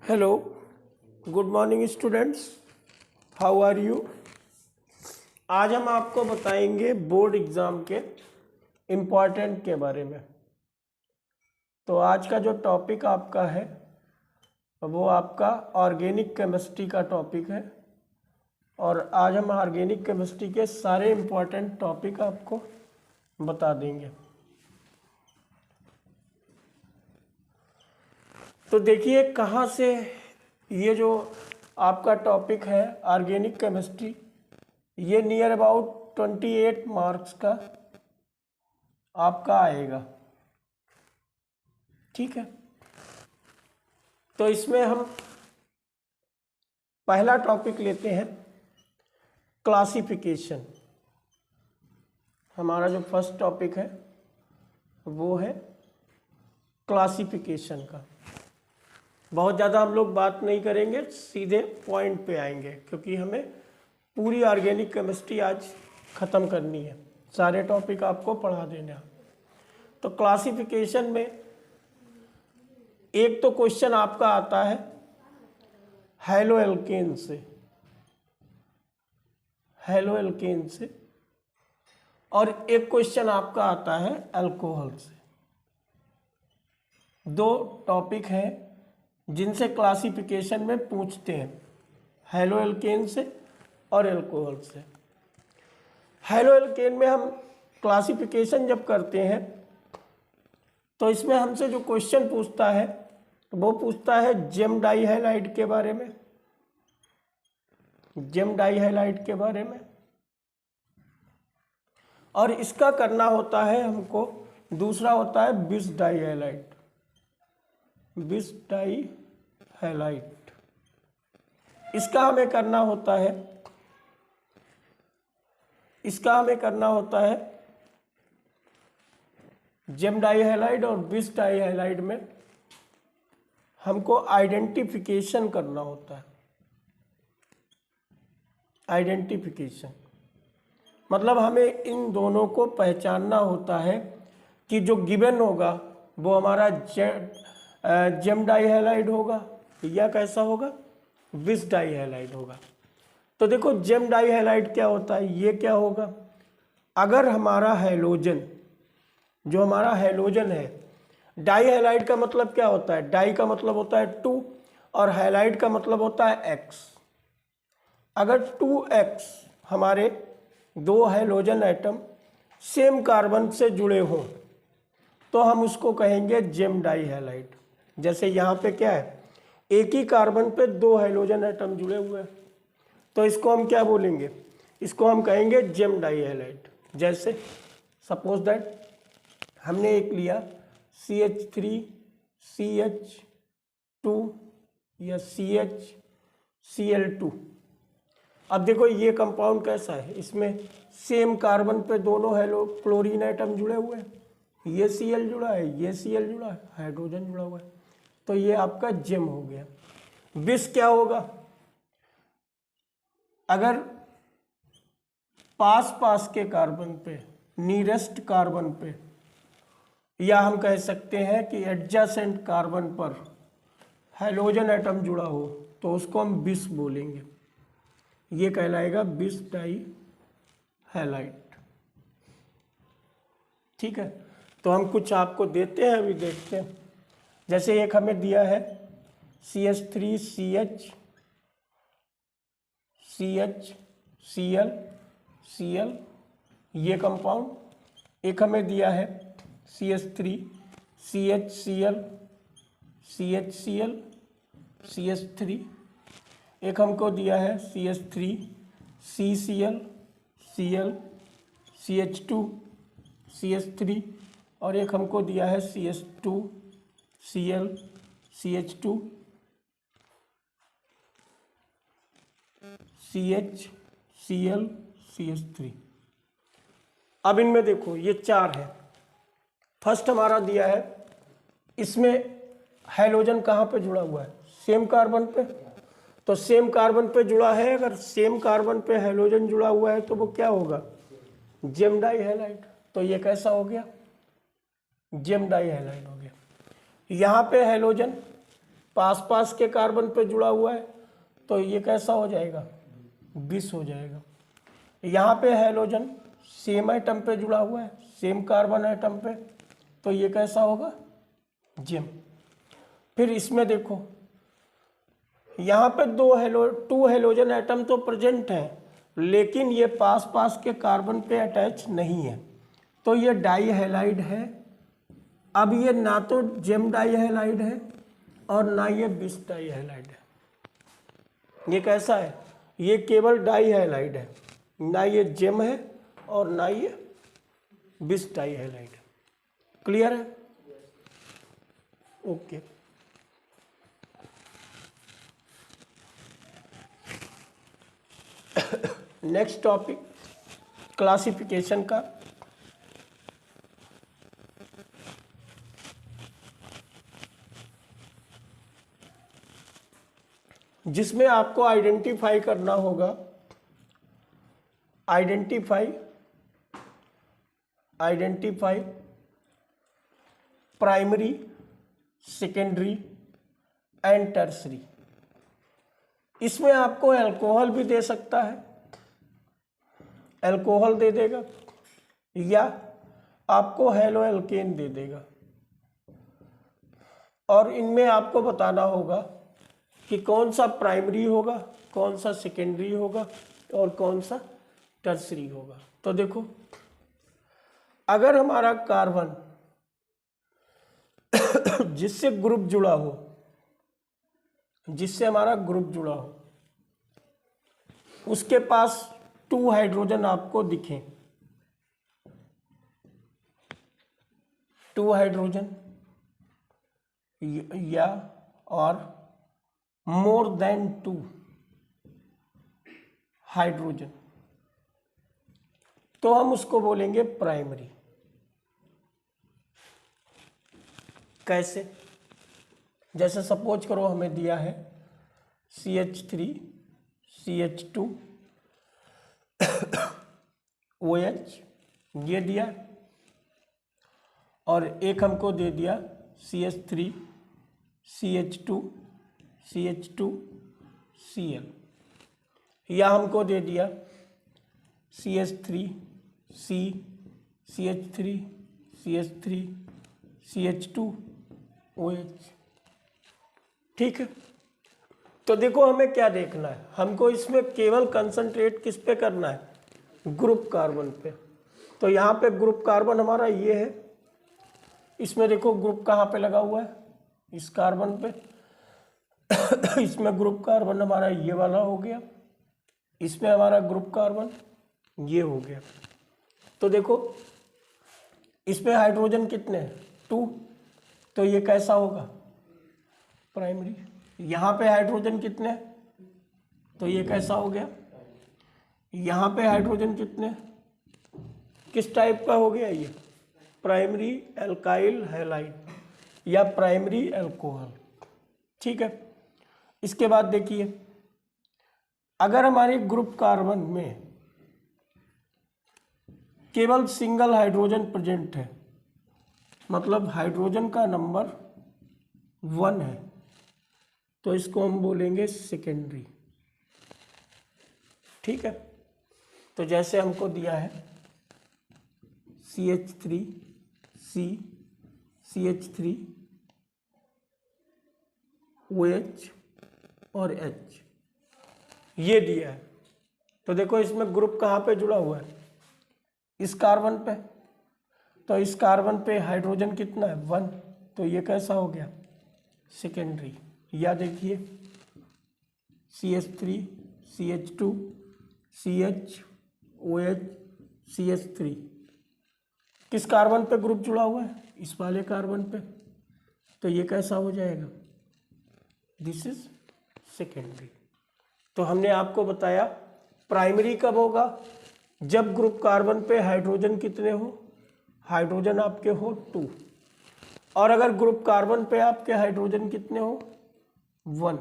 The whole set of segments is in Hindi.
Hello, good morning students, how are you. आज हम आपको बताएंगे बोर्ड एग्ज़ाम के इम्पॉर्टेंट के बारे में। तो आज का जो टॉपिक आपका है वो आपका ऑर्गेनिक केमिस्ट्री का टॉपिक है और आज हम ऑर्गेनिक केमिस्ट्री के सारे इम्पॉर्टेंट टॉपिक आपको बता देंगे। तो देखिए कहाँ से ये जो आपका टॉपिक है ऑर्गेनिक केमिस्ट्री, ये नियर अबाउट 28 मार्क्स का आपका आएगा। ठीक है, तो इसमें हम पहला टॉपिक लेते हैं क्लासिफिकेशन। हमारा जो फर्स्ट टॉपिक है वो है क्लासिफिकेशन का। बहुत ज़्यादा हम लोग बात नहीं करेंगे, सीधे पॉइंट पे आएंगे क्योंकि हमें पूरी ऑर्गेनिक केमिस्ट्री आज ख़त्म करनी है, सारे टॉपिक आपको पढ़ा देना। तो क्लासिफिकेशन में एक तो क्वेश्चन आपका आता है हैलो एल्केन से, और एक क्वेश्चन आपका आता है अल्कोहल से। दो टॉपिक हैं जिनसे क्लासिफिकेशन में पूछते हैं, हैलो एल्केन से और अल्कोहल से। हैलो एल्केन में हम क्लासिफिकेशन जब करते हैं तो इसमें हमसे जो क्वेश्चन पूछता है वो पूछता है जेम डाइहैलाइड के बारे में, और इसका करना होता है हमको, दूसरा होता है बिस डाइहैलाइड। इसका हमें करना होता है जेम डाइहैलाइड और बिस डाइहैलाइड में हमको आइडेंटिफिकेशन करना होता है। आइडेंटिफिकेशन मतलब हमें इन दोनों को पहचानना होता है कि जो गिवन होगा वो हमारा जेम डाइहैलाइड होगा या कैसा होगा, बिस डाइहैलाइड होगा। तो देखो जेम डाइहैलाइड क्या होता है, ये क्या होगा, अगर हमारा हैलोजन, जो हमारा हैलोजन है, डाइहैलाइड का मतलब क्या होता है, डाई का मतलब होता है 2 और हैलाइड का मतलब होता है x। अगर 2x हमारे दो हैलोजन एटम सेम कार्बन से जुड़े हों तो हम उसको कहेंगे जेम डाइहैलाइड। जैसे यहाँ पे क्या है, एक ही कार्बन पे दो हैलोजन एटम जुड़े हुए हैं तो इसको हम क्या बोलेंगे, इसको हम कहेंगे जेम डाइहैलाइड। जैसे सपोज दैट हमने एक लिया CH3CH2 या CHCl2। अब देखो ये कंपाउंड कैसा है, इसमें सेम कार्बन पे दोनों क्लोरीन एटम जुड़े हुए हैं, ये Cl जुड़ा है, ये Cl जुड़ा है, हाइड्रोजन जुड़ा हुआ है, तो ये आपका जेम हो गया। बिस क्या होगा, अगर पास के कार्बन पे, नियरेस्ट कार्बन पे, या हम कह सकते हैं कि एडजेसेंट कार्बन पर हैलोजन एटम जुड़ा हो तो उसको हम बिस बोलेंगे, ये कहलाएगा बिस डाइहैलाइड। ठीक है, तो हम कुछ आपको देते हैं, अभी देखते हैं। जैसे एक हमें दिया है CH3CHClCl, ये कंपाउंड। एक हमें दिया है CH3CHClCHCl एक हमको दिया है CH3CClCH2CH3 और एक हमको दिया है CH2CL CH2CHClCH3। अब इनमें देखो ये चार है। फर्स्ट हमारा दिया है, इसमें हैलोजन कहाँ पे जुड़ा हुआ है, सेम कार्बन पे, तो सेम कार्बन पे जुड़ा है। अगर सेम कार्बन पे हैलोजन जुड़ा हुआ है तो वो क्या होगा, जेम डाइहैलाइड। तो ये कैसा हो गया, जेम डाइहैलाइड हो गया। यहाँ पे हैलोजन पास पास के कार्बन पे जुड़ा हुआ है तो ये कैसा हो जाएगा, बिस हो जाएगा। यहाँ पे हैलोजन सेम एटम पे जुड़ा हुआ है, सेम कार्बन एटम पे, तो ये कैसा होगा, जिम। फिर इसमें देखो यहाँ पे टू हैलोजन एटम तो प्रेजेंट हैं, लेकिन ये पास पास के कार्बन पे अटैच नहीं है, तो ये डाई हैलाइड है। अब ये ना तो जेम डाई हैलाइड है और ना ये बिस डाई हैलाइड है। ये कैसा है, ये केवल डाई हैलाइड है, ना ये जेम है और ना ये बिस डाई हैलाइड है। क्लियर है? ओके। नेक्स्ट टॉपिक क्लासिफिकेशन का। जिसमें आपको आइडेंटिफाई करना होगा, identify primary, secondary and tertiary. इसमें आपको अल्कोहल भी दे सकता है, अल्कोहल दे देगा, या आपको हेलो एल्केन दे देगा। और इनमें आपको बताना होगा कि कौन सा प्राइमरी होगा, कौन सा सेकेंडरी होगा और कौन सा टर्सरी होगा। तो देखो, अगर हमारा कार्बन जिससे ग्रुप जुड़ा हो, जिससे हमारा ग्रुप जुड़ा हो, उसके पास 2 हाइड्रोजन आपको दिखें, 2 हाइड्रोजन या और मोर देन 2 हाइड्रोजन, तो हम उसको बोलेंगे प्राइमरी। कैसे? जैसे सपोज करो हमें दिया है CH3 CH2 OH, ये दिया, और एक हमको दे दिया CH3 CH2 CH2 Cl, या हमको दे दिया CH3 C CH3 CH3 CH2 OH। ठीक है, तो देखो हमें क्या देखना है, हमको इसमें केवल कंसंट्रेट किस पे करना है, ग्रुप कार्बन पे। तो यहाँ पे ग्रुप कार्बन हमारा ये है, इसमें देखो ग्रुप कहाँ पे लगा हुआ है, इस कार्बन पे। इसमें ग्रुप कार्बन हमारा ये वाला हो गया, इसमें हमारा ग्रुप कार्बन ये हो गया। तो देखो इसमें हाइड्रोजन कितने हैं, 2, तो ये कैसा होगा, प्राइमरी। यहाँ पे हाइड्रोजन कितने, तो ये कैसा हो गया, यहाँ पे हाइड्रोजन कितने, किस टाइप का हो गया ये, प्राइमरी एल्काइल हैलाइड या प्राइमरी अल्कोहल। ठीक है, इसके बाद देखिए, अगर हमारे ग्रुप कार्बन में केवल सिंगल हाइड्रोजन प्रेजेंट है, मतलब हाइड्रोजन का नंबर 1 है, तो इसको हम बोलेंगे सेकेंडरी। ठीक है, तो जैसे हमको दिया है CH3 C CH3 OH और H, ये दिया है। तो देखो इसमें ग्रुप कहाँ पे जुड़ा हुआ है, इस कार्बन पे, तो इस कार्बन पे हाइड्रोजन कितना है, 1, तो ये कैसा हो गया, सेकेंडरी। या देखिए CH3 CH2 CH OH CH3, किस कार्बन पे ग्रुप जुड़ा हुआ है, इस वाले कार्बन पे, तो ये कैसा हो जाएगा, दिस इज सेकेंडरी। तो हमने आपको बताया प्राइमरी कब होगा, जब ग्रुप कार्बन पे हाइड्रोजन कितने हो, हाइड्रोजन आपके हो 2, और अगर ग्रुप कार्बन पे आपके हाइड्रोजन कितने हो, 1।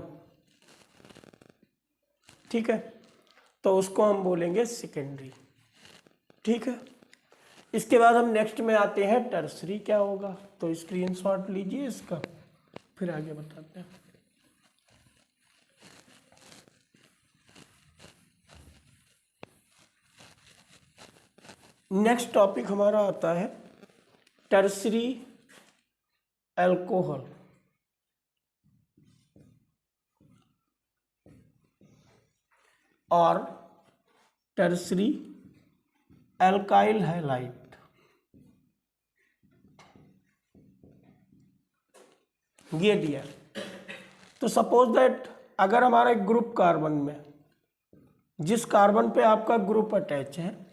ठीक है, तो उसको हम बोलेंगे सेकेंडरी। ठीक है, इसके बाद हम नेक्स्ट में आते हैं टर्सरी क्या होगा। तो स्क्रीनशॉट लीजिए इसका, फिर आगे बताते हैं। नेक्स्ट टॉपिक हमारा आता है टर्सरी अल्कोहल और टर्सरी अल्काइल हैलाइड। ये दिया। तो सपोज दैट अगर हमारा एक ग्रुप कार्बन में, जिस कार्बन पे आपका ग्रुप अटैच है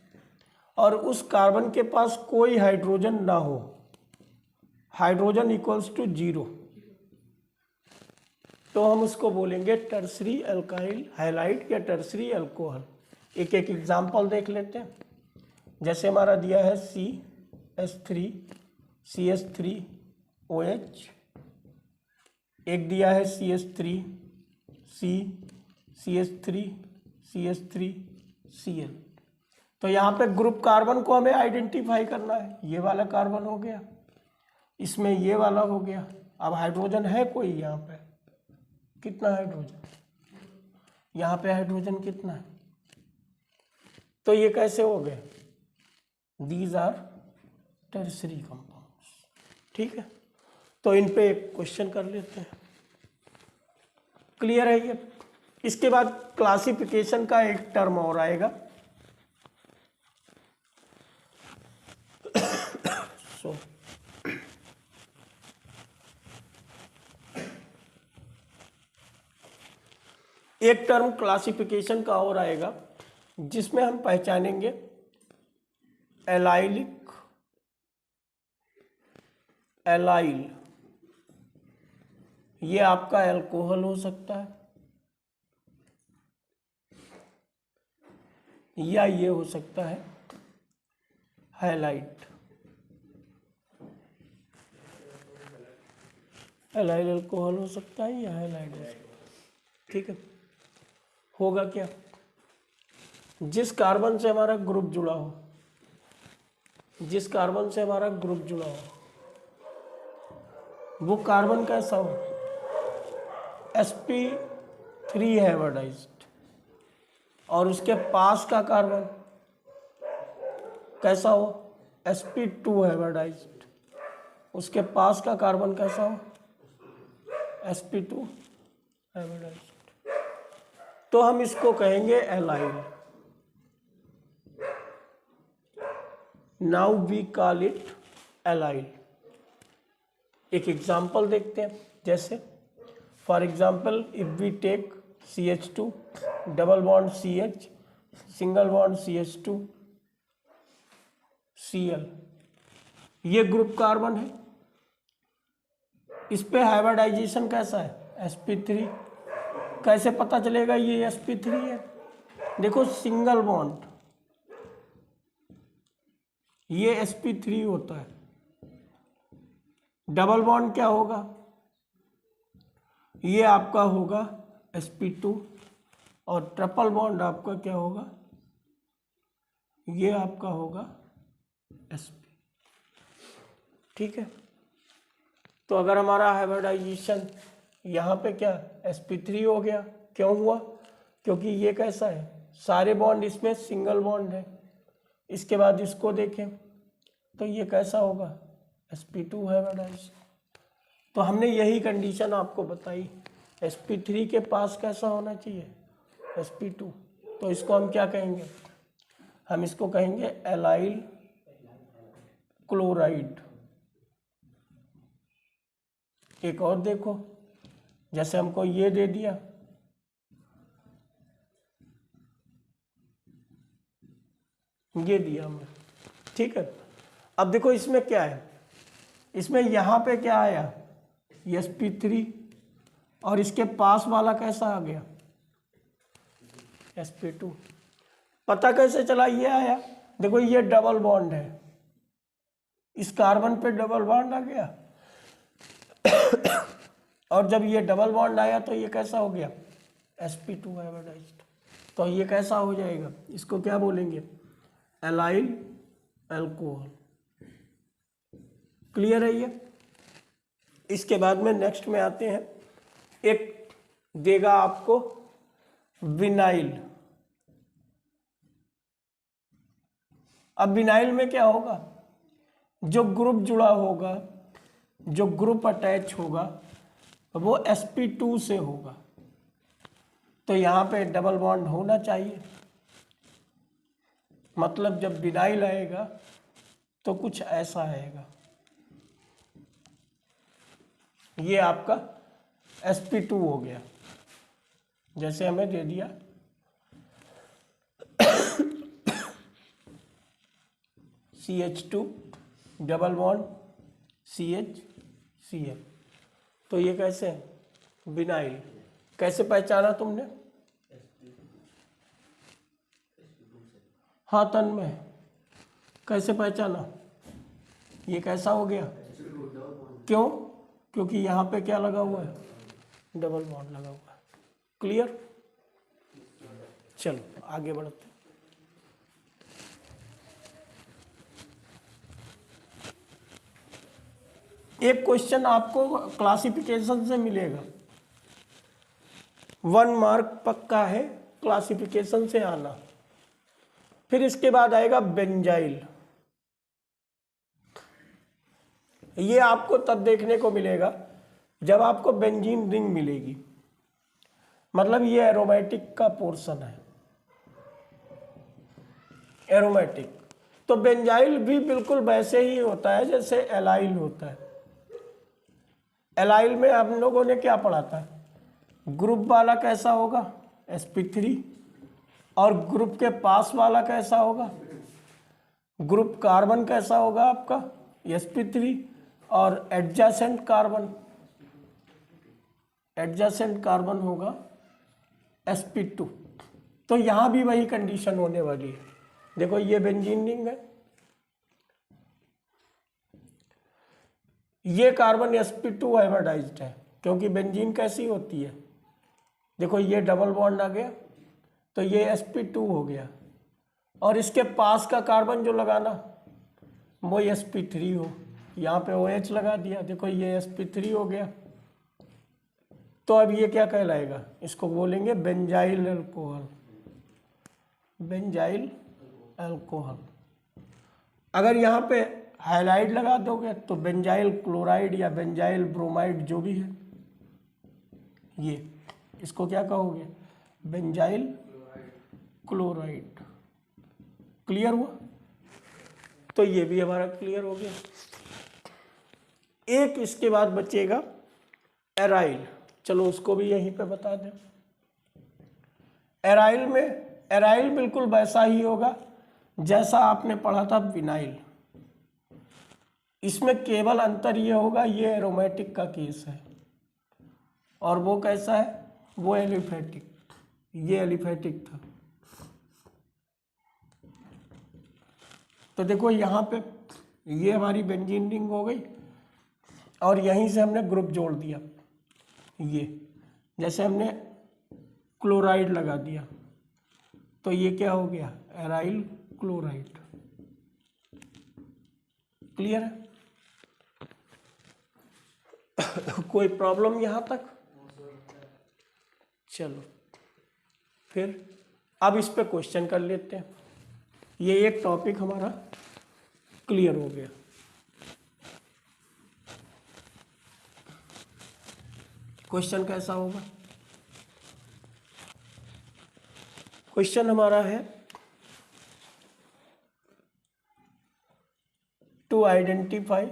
और उस कार्बन के पास कोई हाइड्रोजन ना हो, हाइड्रोजन इक्वल्स टू 0, तो हम उसको बोलेंगे टर्सरी अल्काइल हैलाइड या टर्सरी अल्कोहल। एक एक एग्जांपल देख लेते हैं। जैसे हमारा दिया है CH3 CH3OH, एक दिया है CH3 CH3 CH3Cl। तो यहाँ पे ग्रुप कार्बन को हमें आइडेंटिफाई करना है। ये वाला कार्बन हो गया, इसमें ये वाला हो गया। अब हाइड्रोजन है कोई यहाँ पे? कितना हाइड्रोजन? यहाँ पे हाइड्रोजन कितना है? तो ये कैसे हो गए? These are tertiary compounds. ठीक है, तो इन पे एक क्वेश्चन कर लेते हैं। क्लियर है ये? इसके बाद क्लासिफिकेशन का एक टर्म और आएगा। एक टर्म क्लासिफिकेशन का और आएगा जिसमें हम पहचानेंगे एलाइलिक, एलाइल, ये आपका अल्कोहल हो सकता है या ये हो सकता है हैलाइड। एलाइल अल्कोहल हो सकता है या हैलाइड हो सकता है। ठीक है, होगा क्या? जिस कार्बन से हमारा ग्रुप जुड़ा हो, जिस कार्बन से हमारा ग्रुप जुड़ा हो, वो कार्बन कैसा हो? sp3 हाइब्रिडाइज्ड, और उसके पास का कार्बन कैसा हो? sp2 हाइब्रिडाइज्ड, उसके पास का कार्बन कैसा हो? sp2 hybridised. तो हम इसको कहेंगे allyl. Now we call it allyl. एक एग्जाम्पल देखते हैं। जैसे for example if we take CH2 double bond CH single bond CH2 Cl, ये ग्रुप कार्बन है। इस पे हाइब्रिडाइजेशन कैसा है? sp3। कैसे पता चलेगा ये sp3 है? देखो सिंगल बॉन्ड, ये sp3 होता है। डबल बॉन्ड क्या होगा? ये आपका होगा sp2, और ट्रिपल बॉन्ड आपका क्या होगा? ये आपका होगा sp। ठीक है, तो अगर हमारा हाइब्रिडाइजेशन यहाँ पे क्या sp3 हो गया, क्यों हुआ? क्योंकि ये कैसा है? सारे बॉन्ड इसमें सिंगल बॉन्ड है। इसके बाद इसको देखें तो ये कैसा होगा? sp2 hybridised. तो हमने यही कंडीशन आपको बताई, sp3 के पास कैसा होना चाहिए? sp2। तो इसको हम क्या कहेंगे? हम इसको कहेंगे एलाइल क्लोराइड। एक और देखो, जैसे हमको ये दे दिया, ये दिया हमने। ठीक है, अब देखो इसमें क्या है? इसमें यहाँ पे क्या आया? sp3, और इसके पास वाला कैसा आ गया? sp2। पता कैसे चला ये आया? देखो ये डबल बॉन्ड है, इस कार्बन पे डबल बॉन्ड आ गया और जब ये डबल बॉन्ड आया तो ये कैसा हो गया? sp2 hybridised. तो ये कैसा हो जाएगा? इसको क्या बोलेंगे? Allyl alcohol. क्लियर है ये? इसके बाद में नेक्स्ट में आते हैं। एक देगा आपको विनाइल। अब विनाइल में क्या होगा, जो ग्रुप जुड़ा होगा, जो ग्रुप अटैच होगा वो sp2 से होगा, तो यहाँ पे डबल बॉन्ड होना चाहिए। मतलब जब विनाइल आएगा तो कुछ ऐसा आएगा, ये आपका sp2 हो गया, जैसे हमें दे दिया CH2 डबल बॉन्ड CH तो ये कैसे है, विनाइल। कैसे पहचाना तुमने? हाँ तन में कैसे पहचाना, ये कैसा हो गया? क्यों? क्योंकि यहाँ पे क्या लगा हुआ है, डबल बॉन्ड लगा हुआ है। क्लियर? चलो आगे बढ़ते हैं। एक क्वेश्चन आपको क्लासिफिकेशन से मिलेगा, 1 मार्क पक्का है क्लासिफिकेशन से आना। फिर इसके बाद आएगा बेंजाइल, ये आपको तब देखने को मिलेगा जब आपको बेंजीन रिंग मिलेगी, मतलब ये एरोमेटिक का पोर्शन है, एरोमेटिक। तो बेंजाइल भी बिल्कुल वैसे ही होता है जैसे एलाइल होता है। एलाइल में हम लोगों ने क्या पढ़ा था, ग्रुप वाला कैसा होगा sp3, और ग्रुप के पास वाला कैसा होगा, ग्रुप कार्बन कैसा होगा आपका sp3, और एडजेसेंट कार्बन होगा sp2। तो यहाँ भी वही कंडीशन होने वाली है। देखो ये बेंजीन रिंग है, ये कार्बन sp2 हाइब्रिडाइज्ड है, क्योंकि बेंजीन कैसी होती है, देखो ये डबल बॉन्ड आ गया तो ये sp2 हो गया, और इसके पास का कार्बन जो लगाना वो sp3 हो, यहाँ पे OH लगा दिया, देखो ये sp3 हो गया। तो अब ये क्या कहलाएगा, इसको बोलेंगे बेंजाइल अल्कोहल, बेंजाइल अल्कोहल। अगर यहाँ पे हाइलाइड लगा दोगे तो बेंजाइल क्लोराइड या बेंजाइल ब्रोमाइड जो भी है, ये इसको क्या कहोगे, बेंजाइल क्लोराइड। क्लियर हुआ? तो ये भी हमारा क्लियर हो गया। एक इसके बाद बचेगा एराइल, चलो उसको भी यहीं पे बता दें। एराइल में, एराइल बिल्कुल वैसा ही होगा जैसा आपने पढ़ा था विनाइल, इसमें केवल अंतर ये होगा, ये एरोमेटिक का केस है और वो कैसा है, वो एलिफेटिक, ये एलिफेटिक था। तो देखो यहाँ पे ये हमारी बेंजीन रिंग हो गई, और यहीं से हमने ग्रुप जोड़ दिया, ये जैसे हमने क्लोराइड लगा दिया तो ये क्या हो गया, एराइल क्लोराइड। क्लियर है? कोई प्रॉब्लम यहाँ तक? चलो फिर अब इस पे क्वेश्चन कर लेते हैं। ये एक टॉपिक हमारा क्लियर हो गया। क्वेश्चन कैसा होगा? क्वेश्चन हमारा है to identify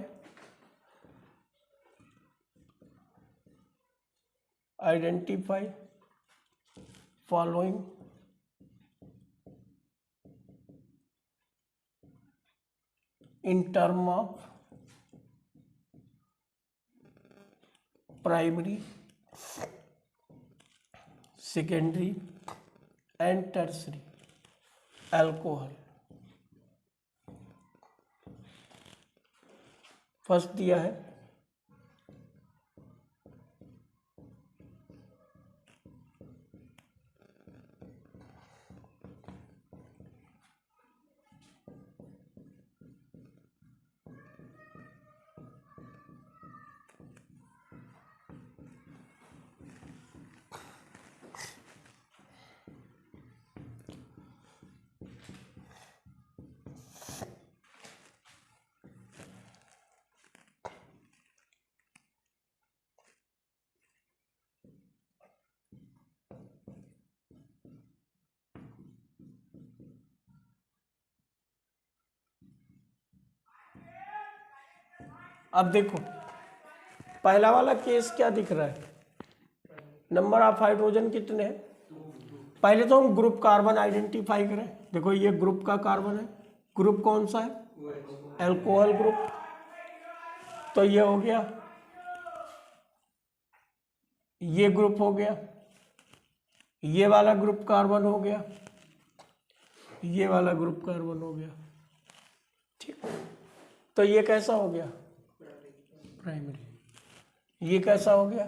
following in term of primary, secondary and tertiary alcohol। First दिया है अब देखो पहला वाला केस क्या दिख रहा है, नंबर ऑफ हाइड्रोजन कितने हैं। पहले तो हम ग्रुप कार्बन आइडेंटिफाई करें। देखो ये ग्रुप का कार्बन है, ग्रुप कौन सा है, अल्कोहल ग्रुप। तो ये हो गया, ये ग्रुप हो गया, ये वाला ग्रुप कार्बन हो गया, ये वाला ग्रुप कार्बन हो गया। ठीक, तो ये कैसा हो गया, प्राइमरी। ये कैसा हो गया,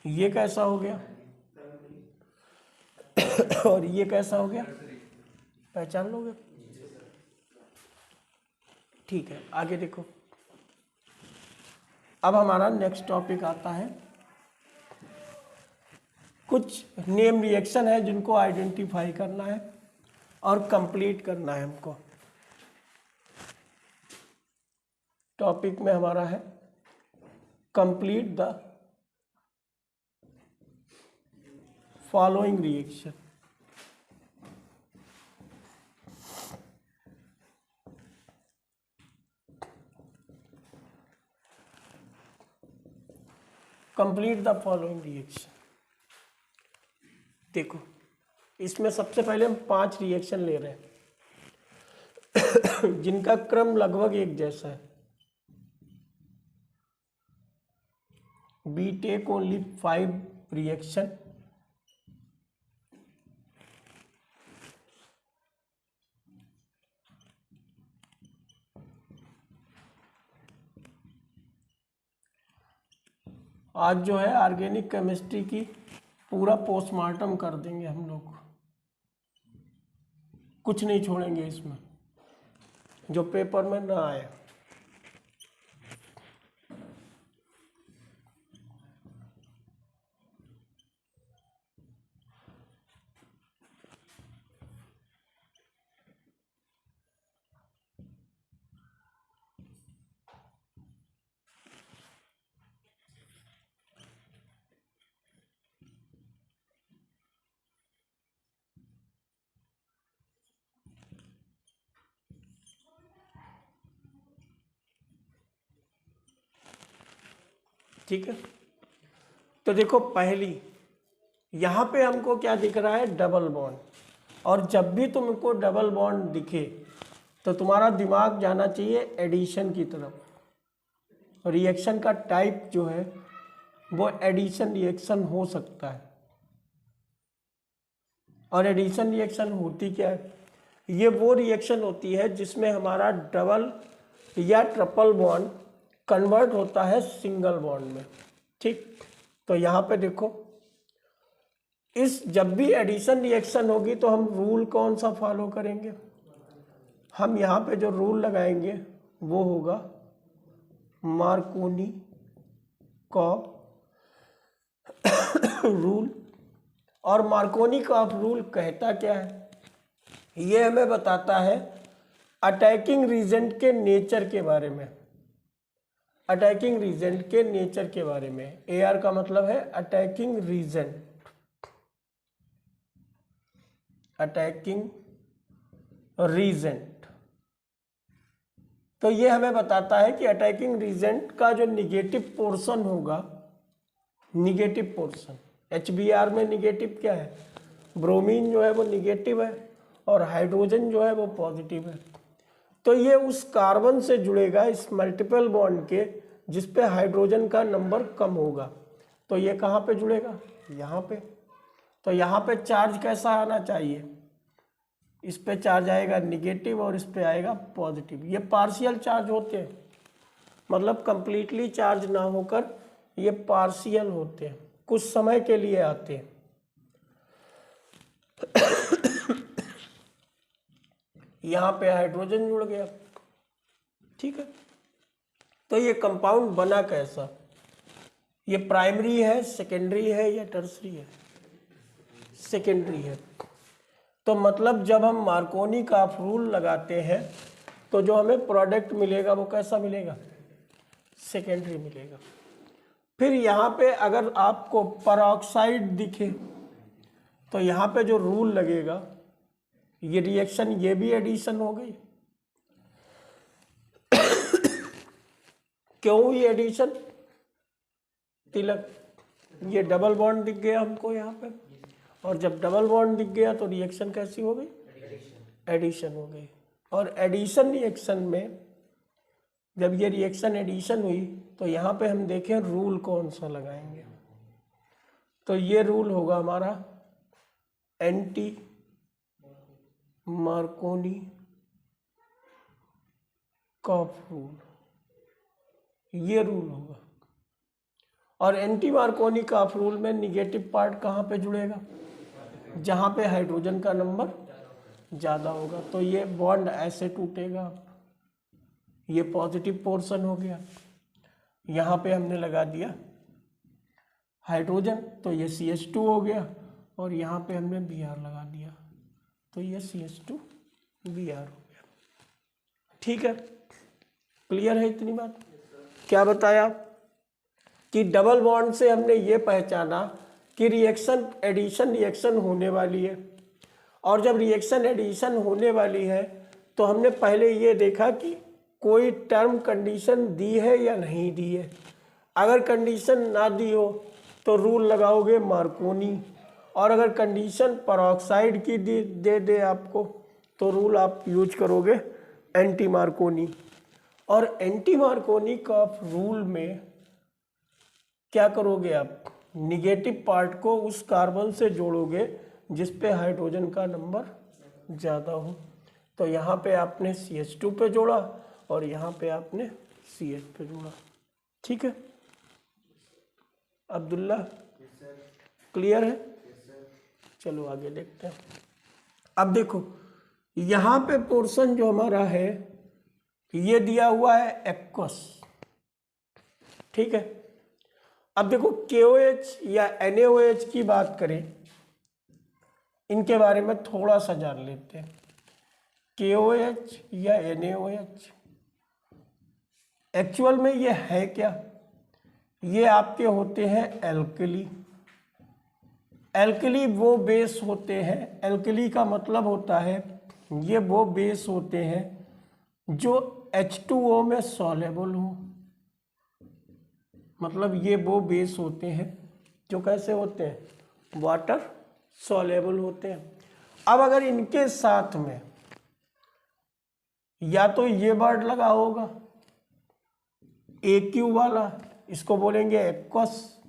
ये कैसा हो गया और ये कैसा हो गया, पहचान लोगे। ठीक है, आगे देखो। अब हमारा नेक्स्ट टॉपिक आता है, कुछ नेम रिएक्शन है जिनको आइडेंटिफाई करना है और कंप्लीट करना है हमको। टॉपिक में हमारा है complete the following reaction. Complete the following reaction. देखो इसमें सबसे पहले हम 5 रिएक्शन ले रहे हैं जिनका क्रम लगभग एक जैसा है। We take only 5 reaction आज जो है ऑर्गेनिक केमिस्ट्री की पूरा पोस्टमार्टम कर देंगे हम लोग, कुछ नहीं छोड़ेंगे इसमें जो पेपर में ना आए। ठीक है, तो देखो पहली यहाँ पे हमको क्या दिख रहा है, डबल बॉन्ड। और जब भी तुमको डबल बॉन्ड दिखे तो तुम्हारा दिमाग जाना चाहिए एडिशन की तरफ। रिएक्शन का टाइप जो है वो एडिशन रिएक्शन हो सकता है। और एडिशन रिएक्शन होती क्या है, ये वो रिएक्शन होती है जिसमें हमारा डबल या ट्रिपल बॉन्ड कन्वर्ट होता है सिंगल बॉन्ड में। ठीक, तो यहाँ पे देखो इस जब भी एडिशन रिएक्शन होगी तो हम रूल कौन सा फॉलो करेंगे, हम यहाँ पे जो रूल लगाएंगे वो होगा मार्कोनी का रूल। और मार्कोनी का रूल कहता क्या है, ये हमें बताता है अटैकिंग रीजेंट के नेचर के बारे में। अटैकिंग रीजेंट के नेचर के बारे में, AR का मतलब है अटैकिंग रीजेंट। अटैकिंग रीजेंट, तो ये हमें बताता है कि अटैकिंग रीजेंट का जो निगेटिव पोर्शन होगा, निगेटिव पोर्शन HBr में निगेटिव क्या है, ब्रोमीन जो है वो निगेटिव है और हाइड्रोजन जो है वो पॉजिटिव है। तो ये उस कार्बन से जुड़ेगा इस मल्टीपल बॉन्ड के जिस पे हाइड्रोजन का नंबर कम होगा। तो ये कहाँ पे जुड़ेगा, यहाँ पे। तो यहाँ पे चार्ज कैसा आना चाहिए, इस पे चार्ज आएगा निगेटिव और इस पे आएगा पॉजिटिव। ये पार्शियल चार्ज होते हैं, मतलब कंप्लीटली चार्ज ना होकर ये पार्शियल होते हैं, कुछ समय के लिए आते हैं। यहाँ पे हाइड्रोजन जुड़ गया। ठीक है, तो ये कंपाउंड बना कैसा, ये प्राइमरी है, सेकेंडरी है या टर्सरी है, सेकेंडरी है। तो मतलब जब हम मार्कोनी का रूल लगाते हैं तो जो हमें प्रोडक्ट मिलेगा वो कैसा मिलेगा, सेकेंडरी मिलेगा। फिर यहाँ पे अगर आपको परऑक्साइड दिखे तो यहाँ पे जो रूल लगेगा, ये रिएक्शन ये भी एडिशन हो गई क्यों हुई एडिशन? तिलक, ये डबल बॉन्ड दिख गया हमको यहाँ पे, और जब डबल बॉन्ड दिख गया तो रिएक्शन कैसी हो गई? एडिशन हो गई। और एडिशन रिएक्शन में जब ये रिएक्शन एडिशन हुई तो यहाँ पे हम देखें रूल कौन सा लगाएंगे। तो ये रूल होगा हमारा एंटी मार्कोनी कॉफ रूल, ये रूल होगा। और एंटी मार्कोनी कॉफ रूल में निगेटिव पार्ट कहाँ पे जुड़ेगा? जहाँ पे हाइड्रोजन का नंबर ज़्यादा होगा। तो ये बॉन्ड ऐसे टूटेगा, ये पॉजिटिव पोर्शन हो गया, यहाँ पे हमने लगा दिया हाइड्रोजन, तो ये CH2 हो गया, और यहाँ पे हमने Br लगा दिया, तो ये CH2 Br हो गया। ठीक है, क्लियर है इतनी बात? क्या बताया कि डबल बॉन्ड से हमने ये पहचाना कि रिएक्शन एडिशन रिएक्शन होने वाली है, और जब रिएक्शन एडिशन होने वाली है तो हमने पहले ये देखा कि कोई टर्म कंडीशन दी है या नहीं दी है। अगर कंडीशन ना दी हो तो रूल लगाओगे मार्कोनी, और अगर कंडीशन पेरोक्साइड की दे आपको तो रूल आप यूज करोगे एंटी मार्कोनी। और एंटी मार्कोनी का रूल में क्या करोगे आप? निगेटिव पार्ट को उस कार्बन से जोड़ोगे जिस पे हाइड्रोजन का नंबर ज़्यादा हो। तो यहाँ पे आपने CH2 पे जोड़ा और यहाँ पे आपने CH पे जोड़ा। ठीक है अब्दुल्ला, क्लियर है? चलो आगे देखते हैं। अब देखो यहाँ पे पोर्शन जो हमारा है ये दिया हुआ है एक्वस, ठीक है। अब देखो KOH या NaOH की बात करें, इनके बारे में थोड़ा सा जान लेते हैं। KOH या NaOH एक्चुअल में ये है क्या? ये आपके होते हैं एल्कली। एल्कली वो बेस होते हैं, एल्कली का मतलब होता है ये वो बेस होते हैं जो H2O में सॉलेबल हो। मतलब ये वो बेस होते हैं जो कैसे होते हैं? वाटर सॉलेबल होते हैं। अब अगर इनके साथ में या तो ये वर्ड लगा होगा AQ वाला, इसको बोलेंगे एक्वस,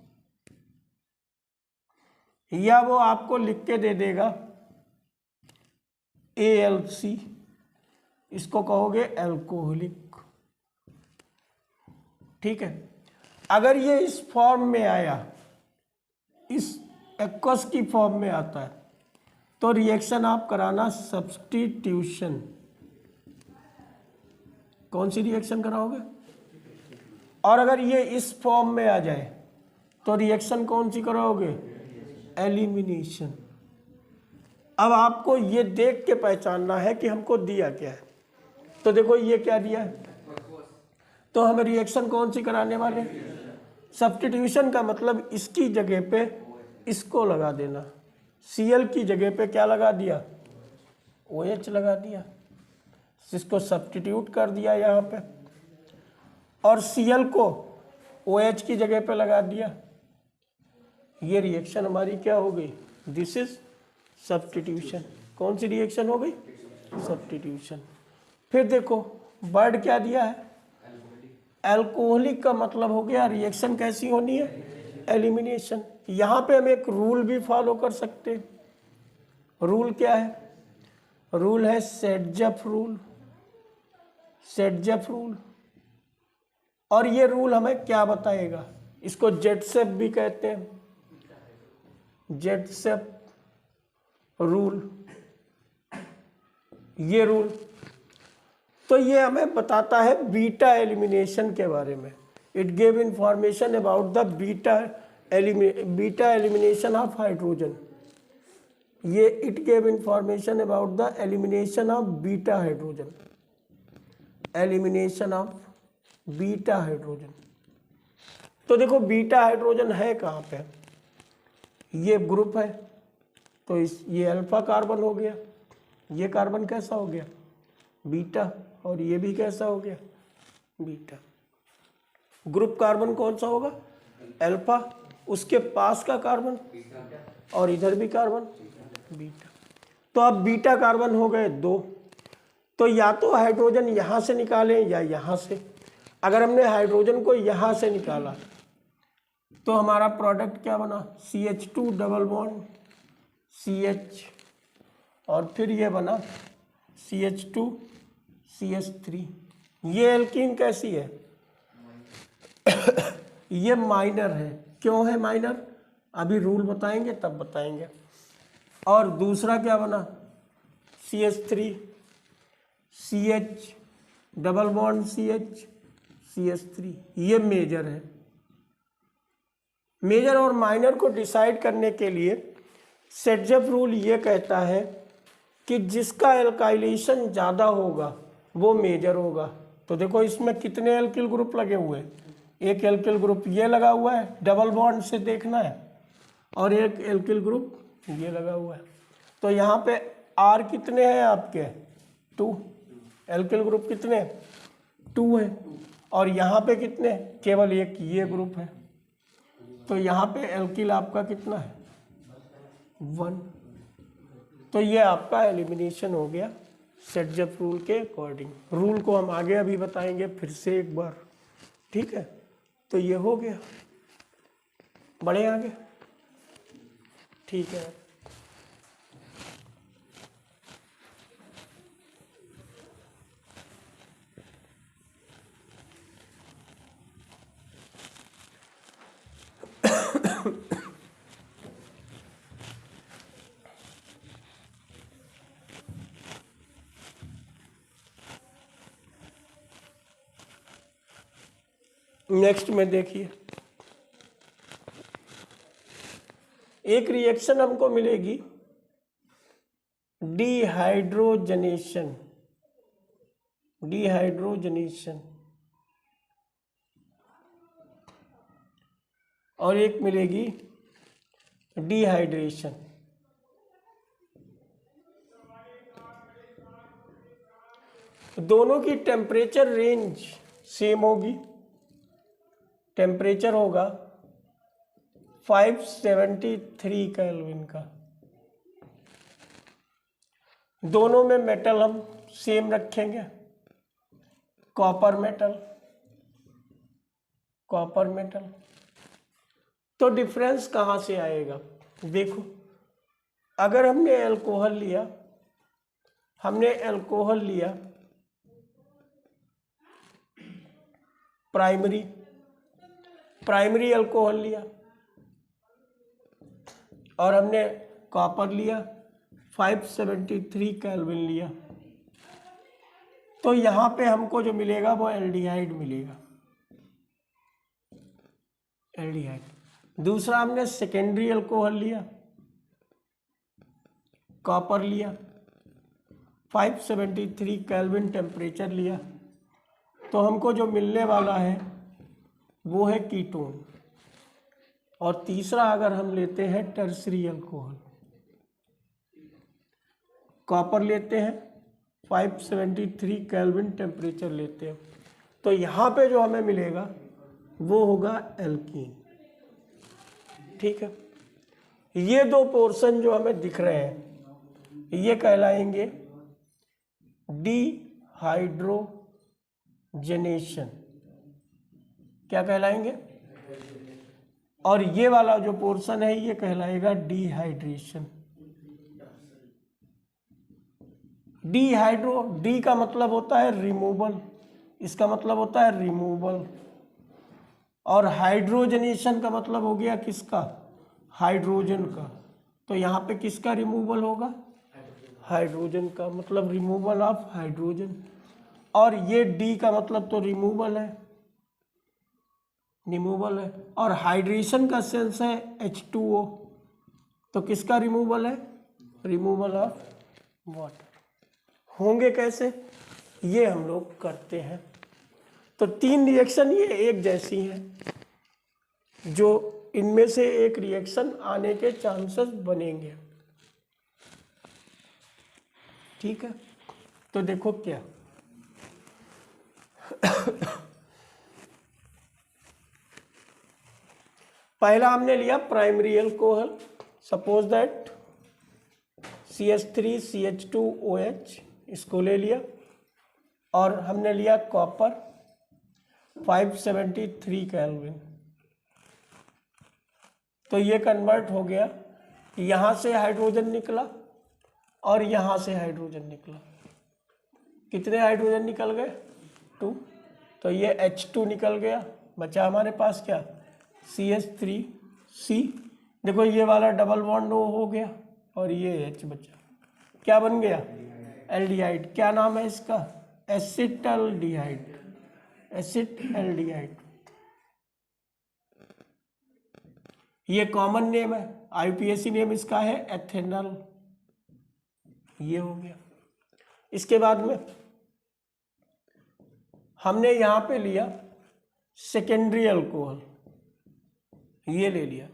या वो आपको लिख के दे देगा ALC, इसको कहोगे एल्कोहलिक। ठीक है, अगर ये इस फॉर्म में आया, इस एक्वस की फॉर्म में आता है, तो रिएक्शन आप कराना सब्स्टिट्यूशन। कौन सी रिएक्शन कराओगे? और अगर ये इस फॉर्म में आ जाए तो रिएक्शन कौन सी कराओगे? एलिमिनेशन। अब आपको ये देख के पहचानना है कि हमको दिया क्या है। तो देखो ये क्या दिया है, तो हम रिएक्शन कौन सी कराने वाले? सब्स्टिट्यूशन का मतलब इसकी जगह पे इसको लगा देना। Cl की जगह पे क्या लगा दिया? OH लगा दिया, इसको सब्स्टिट्यूट कर दिया यहाँ पे, और Cl को OH की जगह पे लगा दिया। ये रिएक्शन हमारी क्या हो गई? This is substitution. कौन सी रिएक्शन हो गई? सब्स्टिट्यूशन। फिर देखो वर्ड क्या दिया है? एल्कोहलिक का मतलब हो गया रिएक्शन कैसी होनी है? एलिमिनेशन। यहाँ पे हम एक रूल भी फॉलो कर सकते हैं। रूल क्या है? रूल है सेटजफ रूल। सेटजफ रूल, और ये रूल हमें क्या बताएगा? इसको जेटसेप भी कहते हैं, जेटसेप रूल। ये रूल तो ये हमें बताता है बीटा एलिमिनेशन के बारे में। It give information about the beta elimination of hydrogen. ये it give information about the elimination of beta hydrogen, elimination of beta hydrogen. तो देखो बीटा हाइड्रोजन है कहाँ पे? ये ग्रुप है, तो ये अल्फा कार्बन हो गया, ये कार्बन कैसा हो गया? बीटा, और ये भी कैसा हो गया? बीटा। ग्रुप कार्बन कौन सा होगा? अल्फा। उसके पास का कार्बन और इधर भी कार्बन बीटा। तो अब बीटा कार्बन हो गए 2। तो या तो हाइड्रोजन यहाँ से निकालें या यहाँ से। अगर हमने हाइड्रोजन को यहाँ से निकाला तो हमारा प्रोडक्ट क्या बना? CH2 डबल बॉन्ड CH, और फिर ये बना CH2 CH3। ये एल्कीन कैसी है? ये माइनर है। क्यों है माइनर? अभी रूल बताएंगे तब बताएंगे। और दूसरा क्या बना? CH3 CH double bond CH CH3। ये मेजर है। मेजर और माइनर को डिसाइड करने के लिए सेटजप रूल ये कहता है कि जिसका एल्काइलेशन ज़्यादा होगा वो मेजर होगा। तो देखो इसमें कितने एल्किल ग्रुप लगे हुए हैं? एक एल्किल ग्रुप ये लगा हुआ है, डबल बॉन्ड से देखना है, और एक एल्किल ग्रुप ये लगा हुआ है। तो यहाँ पे R कितने हैं आपके? 2। एल्किल ग्रुप कितने? 2 है। और यहाँ पे कितने? केवल एक ये ग्रुप है। तो यहाँ पे एल्किल आपका कितना है? 1। तो ये आपका एलिमिनेशन हो गया सेटजप रूल के अकॉर्डिंग। रूल को हम आगे अभी बताएंगे फिर से एक बार, ठीक है? तो ये हो गया। बढ़े आगे, ठीक है। नेक्स्ट में देखिए, एक रिएक्शन हमको मिलेगी डिहाइड्रोजनेशन। डिहाइड्रोजनेशन। और एक मिलेगी डिहाइड्रेशन। दोनों की टेम्परेचर रेंज सेम होगी। टेम्परेचर होगा 573 केल्विन का। दोनों में मेटल हम सेम रखेंगे, कॉपर मेटल। Copper metal. तो डिफरेंस कहाँ से आएगा? देखो, अगर हमने अल्कोहल लिया, प्राइमरी अल्कोहल लिया, और हमने कॉपर लिया 573 केल्विन लिया, तो यहाँ पे हमको जो मिलेगा वो एल्डिहाइड मिलेगा। एल्डिहाइड। दूसरा हमने सेकेंडरी अल्कोहल लिया, कॉपर लिया, 573 केल्विन टेम्परेचर लिया, तो हमको जो मिलने वाला है वो है कीटोन। और तीसरा अगर हम लेते हैं टर्सरी अल्कोहल, कॉपर लेते हैं, 573 केल्विन टेम्परेचर लेते हैं, तो यहाँ पे जो हमें मिलेगा वो होगा एल्कीन। ठीक है। ये दो पोर्शन जो हमें दिख रहे हैं ये कहलाएंगे डिहाइड्रोजनेशन। क्या कहलाएंगे? और ये वाला जो पोर्शन है ये कहलाएगा डिहाइड्रेशन। डिहाइड्रो, डी का मतलब होता है रिमूवल, इसका मतलब होता है रिमूवल, और हाइड्रोजनेशन का मतलब हो गया किसका? हाइड्रोजन का। तो यहाँ पे किसका रिमूवल होगा? हाइड्रोजन का, मतलब रिमूवल ऑफ हाइड्रोजन। और ये डी का मतलब तो रिमूवल है, रिमूवल है। और हाइड्रेशन का सेंस है H2O, तो किसका रिमूवल है? Removal of water. होंगे कैसे? ये हम लोग करते हैं। तो 3 रिएक्शन ये एक जैसी हैं, जो इनमें से एक रिएक्शन आने के चांसेस बनेंगे। ठीक है। तो देखो क्या पहला हमने लिया primary alcohol, suppose that CH3CH2OH, इसको ले लिया, और हमने लिया कॉपर 573 केल्विन। तो ये कन्वर्ट हो गया, यहाँ से हाइड्रोजन निकला और यहाँ से हाइड्रोजन निकला। कितने हाइड्रोजन निकल गए? 2। तो ये H2 निकल गया, बचा हमारे पास क्या? CH3C। देखो ये वाला डबल बॉन्ड हो गया और ये H बचा, क्या बन गया? एल्डिहाइड। क्या नाम है इसका? Acetaldehyde, acetaldehyde. ये कॉमन नेम है, IUPAC नेम इसका है एथेनॉल। ये हो गया। इसके बाद में हमने यहाँ पे लिया सेकेंडरी अल्कोहल, ये ले लिया।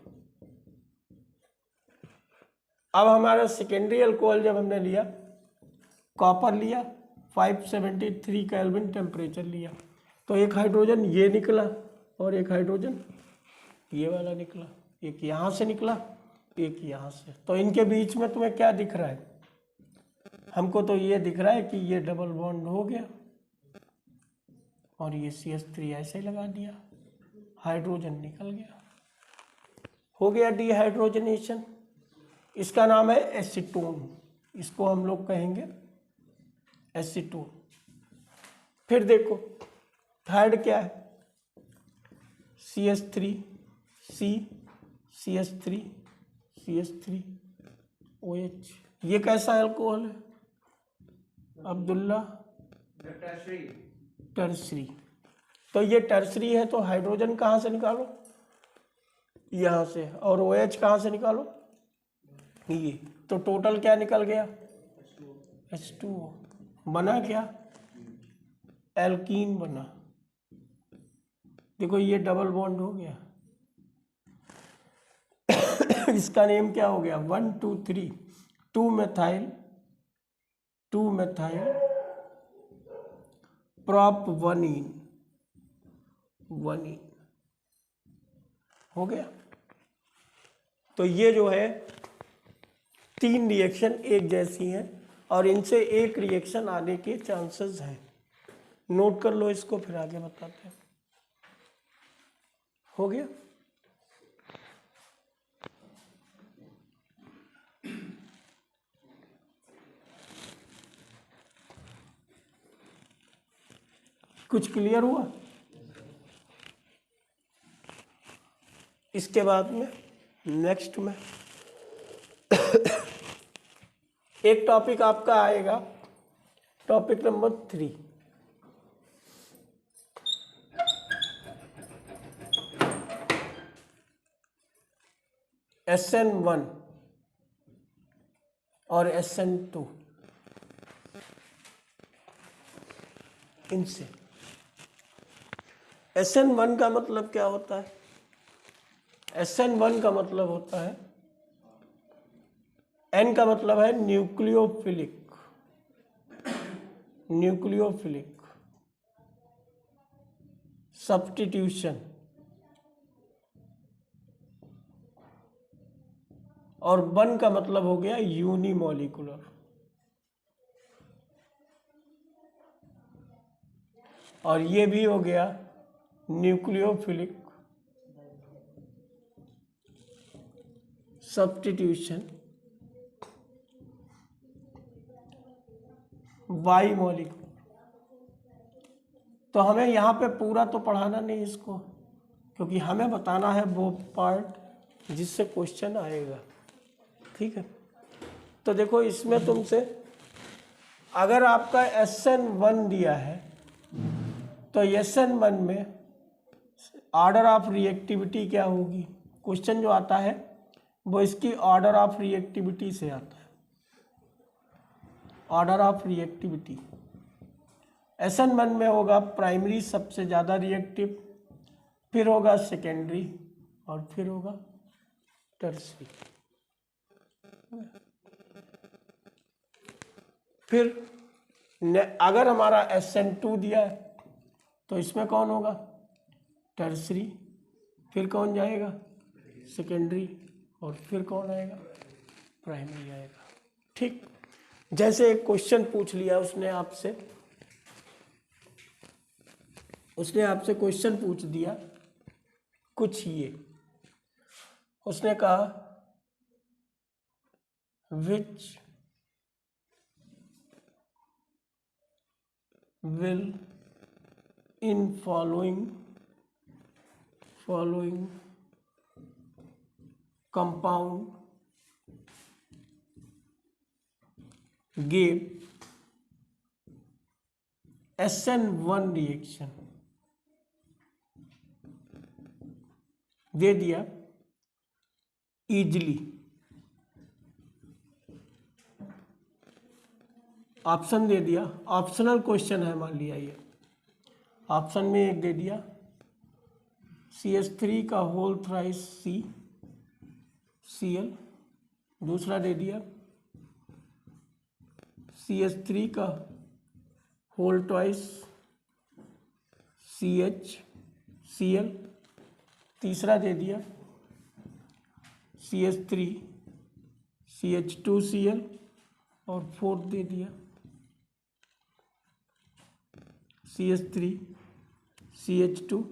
अब हमारा सेकेंडरी अल्कोहल जब हमने लिया, कॉपर लिया 573 केल्विन टेम्परेचर लिया, तो एक हाइड्रोजन ये निकला और एक हाइड्रोजन ये वाला निकला। एक यहाँ से निकला, एक यहाँ से। तो इनके बीच में तुम्हें क्या दिख रहा है? हमको तो ये दिख रहा है कि ये डबल बॉन्ड हो गया और ये CH3 ऐसे लगा दिया, हाइड्रोजन निकल गया, हो गया डिहाइड्रोजनेशन। इसका नाम है एसीटोन, इसको हम लोग कहेंगे एसीटोन। फिर देखो थर्ड क्या है? CH3C, CH3, CH3OH। ये कैसा अल्कोहल है अब्दुल्ला? टर्सरी। तो ये टर्सरी है, तो हाइड्रोजन कहाँ से निकालो? यहाँ से। और OH कहाँ से निकालो? ये। तो टोटल क्या निकल गया? H2O। बना क्या? एल्कीन बना। देखो ये डबल बॉन्ड हो गया। इसका नेम क्या हो गया? 1 2 3 2 मेथाइल प्रॉप 1 हो गया। तो ये जो है 3 रिएक्शन एक जैसी हैं और इनसे एक रिएक्शन आने के चांसेस हैं। नोट कर लो इसको, फिर आगे बताते हैं। हो गया। कुछ क्लियर हुआ? इसके बाद में नेक्स्ट में एक टॉपिक आपका आएगा, टॉपिक नंबर 3। SN1 और SN2, इनसे। SN1 का मतलब क्या होता है? SN1 का मतलब होता है, N का मतलब है न्यूक्लियोफिलिक सब्स्टिट्यूशन, और 1 का मतलब हो गया यूनिमॉलिकुलर। और ये भी हो गया न्यूक्लियोफिलिक सब्स्टिट्यूशन बाइमॉलिकुलर। तो हमें यहाँ पे पूरा तो पढ़ाना नहीं इसको, क्योंकि हमें बताना है वो पार्ट जिससे क्वेश्चन आएगा। ठीक है। तो देखो इसमें तुमसे अगर आपका SN1 दिया है तो SN1 में ऑर्डर ऑफ रिएक्टिविटी क्या होगी? क्वेश्चन जो आता है वो इसकी ऑर्डर ऑफ रिएक्टिविटी से आता है। ऑर्डर ऑफ रिएक्टिविटी SN1 में होगा प्राइमरी सबसे ज़्यादा रिएक्टिव, फिर होगा सेकेंडरी और फिर होगा टर्सरी। फिर अगर हमारा SN2 दिया है तो इसमें कौन होगा? टर्सरी। फिर कौन जाएगा? सेकेंडरी, और फिर कौन आएगा, प्राइमरी आएगा। ठीक, जैसे एक क्वेश्चन पूछ लिया उसने आपसे क्वेश्चन पूछ दिया कुछ, ये उसने कहा which will in following compound give SN1 reaction, दे दिया इजली, ऑप्शन दे दिया, ऑप्शनल क्वेश्चन है मान लिया, ये ऑप्शन में एक दे दिया CH3 का होल थ्राइस Cl, दूसरा दे दिया CH3 का होल ट्वाइस CH Cl, तीसरा दे दिया CH3 CH2 Cl, और फोर्थ दे दिया CH3 CH2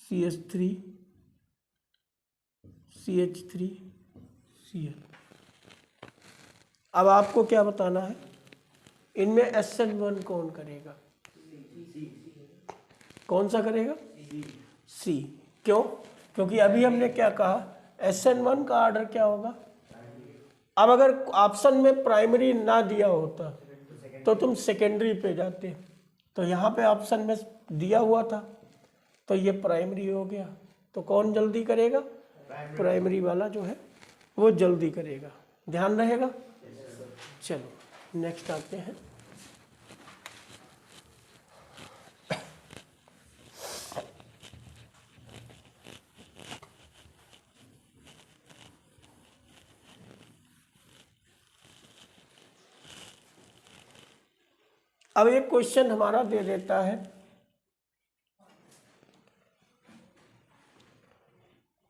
CH3 CH3 Cl। अब आपको क्या बताना है, इनमें SN1 कौन करेगा, कौन सा करेगा, C। क्यों, क्योंकि अभी हमने क्या कहा, SN1 का ऑर्डर क्या होगा। अब अगर ऑप्शन में प्राइमरी ना दिया होता तो तुम सेकेंडरी पे जाते, तो यहाँ पे ऑप्शन में दिया हुआ था तो ये प्राइमरी हो गया, तो कौन जल्दी करेगा, प्राइमरी वाला जो है वो जल्दी करेगा, ध्यान रहेगा। चलो नेक्स्ट आते हैं। अब एक क्वेश्चन हमारा दे देता है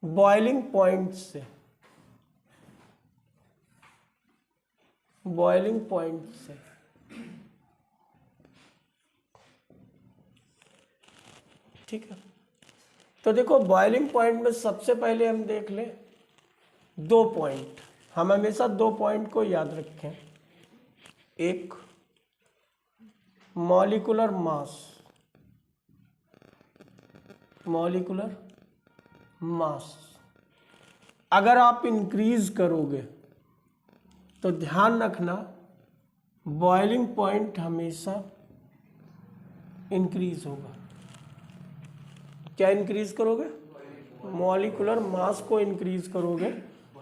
बॉइलिंग पॉइंट से, ठीक है। तो देखो बॉइलिंग पॉइंट में सबसे पहले हम देख लें 2 पॉइंट, हम हमेशा 2 पॉइंट को याद रखें, एक मॉलिक्यूलर मास, अगर आप इंक्रीज करोगे तो ध्यान रखना बॉइलिंग पॉइंट हमेशा इंक्रीज होगा। क्या इंक्रीज करोगे, मॉलिक्यूलर मास को इंक्रीज करोगे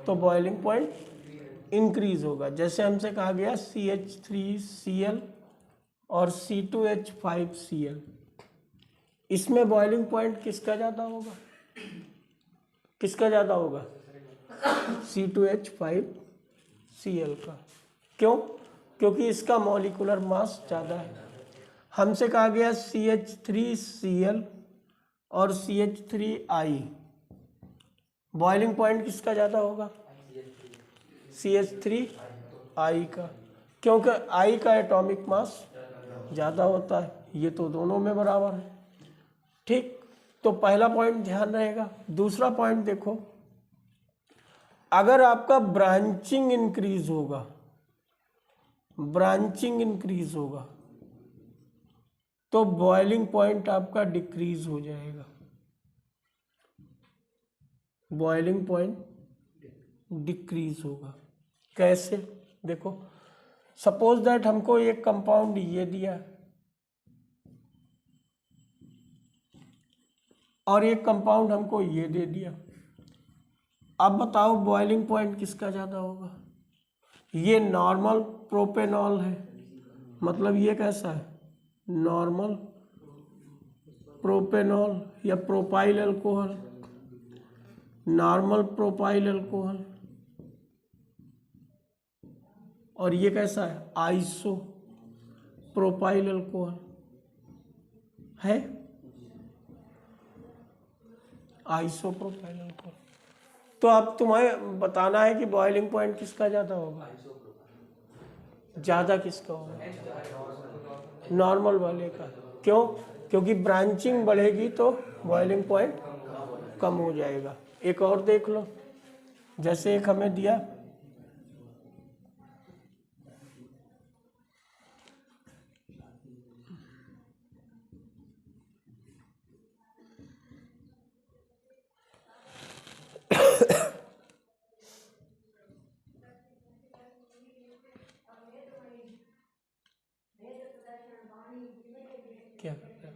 तो बॉइलिंग पॉइंट इंक्रीज होगा। जैसे हमसे कहा गया CH3Cl और C2H5Cl, इसमें बॉइलिंग पॉइंट किसका ज़्यादा होगा, C2H5Cl का। क्यों, क्योंकि इसका मॉलिक्यूलर मास ज़्यादा है। हमसे कहा गया CH3Cl और CH3I, बॉइलिंग पॉइंट किसका ज़्यादा होगा, CH3I का, क्योंकि I का एटॉमिक मास ज़्यादा होता है, ये तो दोनों में बराबर है। ठीक, तो पहला पॉइंट ध्यान रहेगा। दूसरा पॉइंट देखो, अगर आपका ब्रांचिंग इंक्रीज होगा तो बॉइलिंग पॉइंट आपका डिक्रीज हो जाएगा, बॉइलिंग पॉइंट डिक्रीज होगा। कैसे, देखो सपोज दैट हमको एक कंपाउंड ये दिया और एक कंपाउंड हमको ये दे दिया, अब बताओ बॉइलिंग पॉइंट किसका ज़्यादा होगा। ये नॉर्मल प्रोपेनॉल है, मतलब ये कैसा है, नॉर्मल प्रोपेनॉल या propyl alcohol, normal propyl alcohol, और ये कैसा है, आइसो प्रोपाइल अल्कोहल है। Isopropyl alcohol. तो अब तुम्हें बताना है कि बॉइलिंग पॉइंट किसका ज़्यादा होगा, ज़्यादा किसका होगा, नॉर्मल वाले का। क्यों? क्योंकि ब्रांचिंग बढ़ेगी तो बॉइलिंग पॉइंट कम हो जाएगा। एक और देख लो, जैसे एक हमें दिया क्या करते हैं?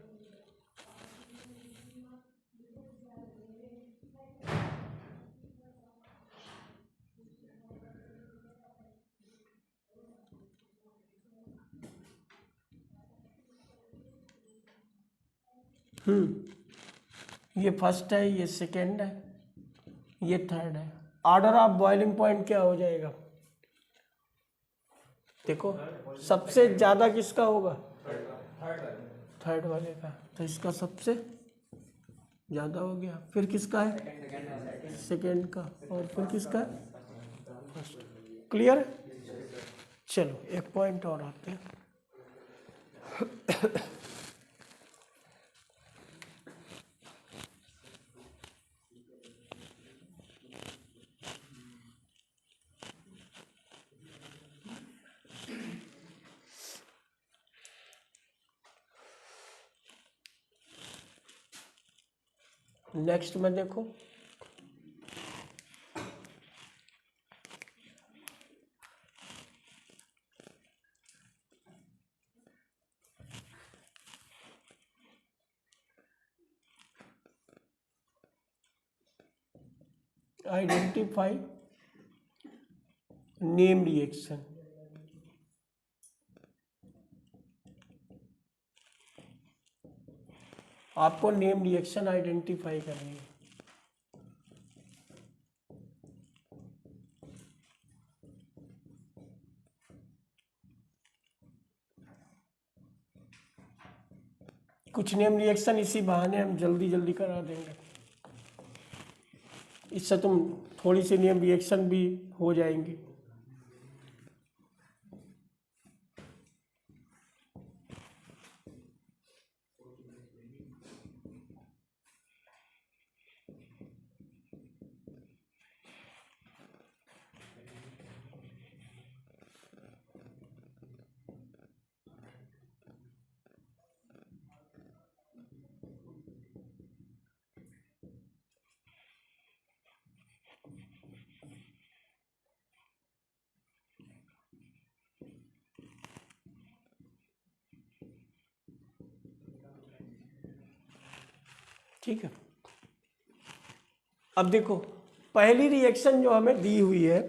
ये फर्स्ट है, ये सेकेंड है, ये थर्ड है। ऑर्डर ऑफ बॉइलिंग पॉइंट क्या हो जाएगा? देखो सबसे ज़्यादा किसका होगा, थर्ड वाले का। तो इसका सबसे ज़्यादा हो गया। फिर किसका है, सेकेंड का। और फिर किसका है, फर्स्ट। क्लियर? चलो एक पॉइंट और आते हैं। नेक्स्ट में देखो, आइडेंटिफाई नेम रिएक्शन। आपको नेम रिएक्शन आइडेंटिफाई करनी है। कुछ नेम रिएक्शन इसी बहाने हम जल्दी जल्दी करा देंगे, इससे तुम थोड़ी सी नेम रिएक्शन भी हो जाएंगी। ठीक है, अब देखो पहली रिएक्शन जो हमें दी हुई है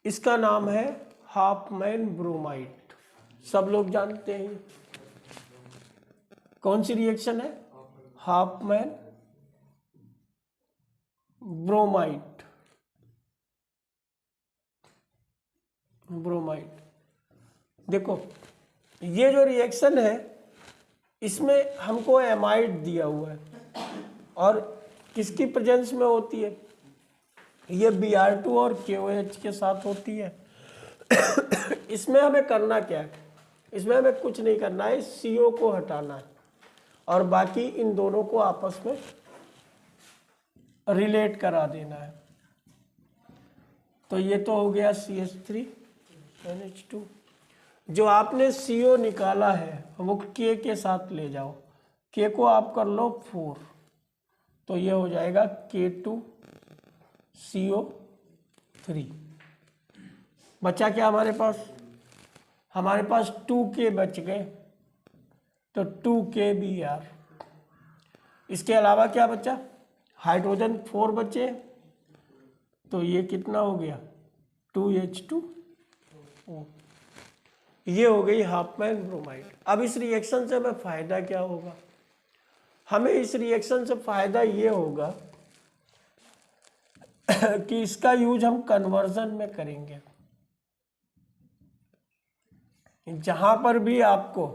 इसका नाम है हाफमैन ब्रोमाइड। सब लोग जानते हैं कौन सी रिएक्शन है, हाफमैन ब्रोमाइड। ब्रोमाइड देखो, ये जो रिएक्शन है इसमें हमको एमाइड दिया हुआ है और किसकी प्रेजेंस में होती है, ये Br2 और KOH के साथ होती है। इसमें हमें करना क्या है, इसमें हमें कुछ नहीं करना है, CO को हटाना है और बाकी इन दोनों को आपस में रिलेट करा देना है। तो ये तो हो गया CH3NH2। जो आपने CO निकाला है वो K के साथ ले जाओ, K को आप कर लो 4, तो ये हो जाएगा K2CO3। बचा क्या हमारे पास, हमारे पास 2K बच गए, तो 2KBr। इसके अलावा क्या बचा, हाइड्रोजन 4 बचे, तो ये कितना हो गया 2H2O। ये हो गई हाफमैन ब्रोमाइड। अब इस रिएक्शन से हमें फायदा क्या होगा, हमें इस रिएक्शन से फायदा ये होगा कि इसका यूज हम कन्वर्जन में करेंगे। जहां पर भी आपको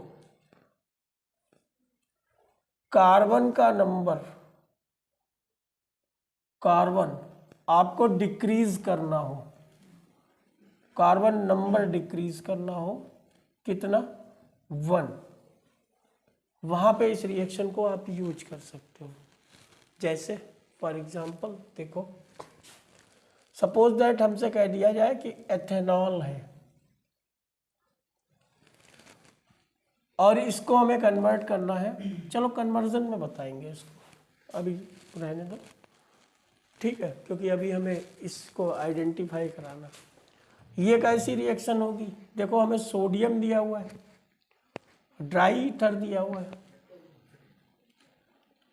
कार्बन का नंबर कार्बन आपको डिक्रीज करना हो, कार्बन नंबर डिक्रीज करना हो, कितना 1, वहाँ पे इस रिएक्शन को आप यूज कर सकते हो। जैसे फॉर एग्जांपल देखो, सपोज दैट हमसे कह दिया जाए कि एथेनॉल है और इसको हमें कन्वर्ट करना है। चलो कन्वर्जन में बताएंगे इसको, अभी रहने दो, ठीक है, क्योंकि अभी हमें इसको आइडेंटिफाई कराना। ये कैसी रिएक्शन होगी, देखो हमें सोडियम दिया हुआ है, ड्राई ईथर दिया हुआ है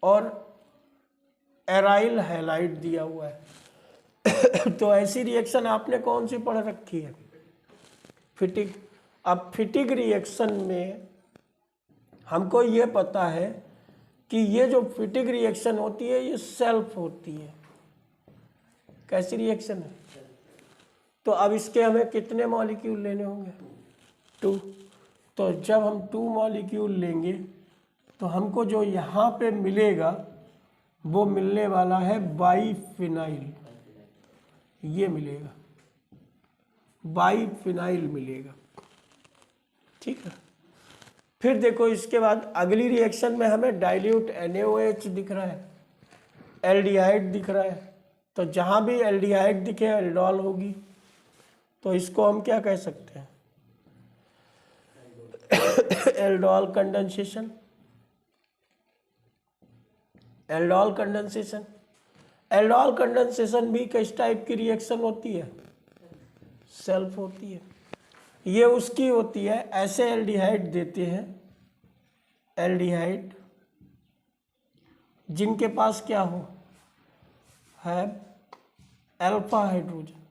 और एराइल हैलाइड दिया हुआ है। तो ऐसी रिएक्शन आपने कौन सी पढ़ रखी है, फिटिक। अब फिटिक रिएक्शन में हमको ये पता है कि ये जो फिटिक रिएक्शन होती है ये सेल्फ होती है। कैसी रिएक्शन है, तो अब इसके हमें कितने मॉलिक्यूल लेने होंगे, 2। तो जब हम 2 मॉलिक्यूल लेंगे तो हमको जो यहाँ पे मिलेगा वो मिलने वाला है बाईफिनाइल, ये मिलेगा, बाईफिनाइल मिलेगा, ठीक है। फिर देखो इसके बाद अगली रिएक्शन में हमें डाइल्यूट NaOH दिख रहा है, एल्डिहाइड दिख रहा है, तो जहाँ भी एल्डिहाइड दिखे एल्डोल होगी, तो इसको हम क्या कह सकते हैं, aldol condensation. Aldol condensation, aldol condensation भी किस टाइप की रिएक्शन होती है, सेल्फ होती है। ये उसकी होती है, ऐसे एल्डिहाइड देते हैं, एल्डिहाइड जिनके पास क्या हो, है अल्फा हाइड्रोजन।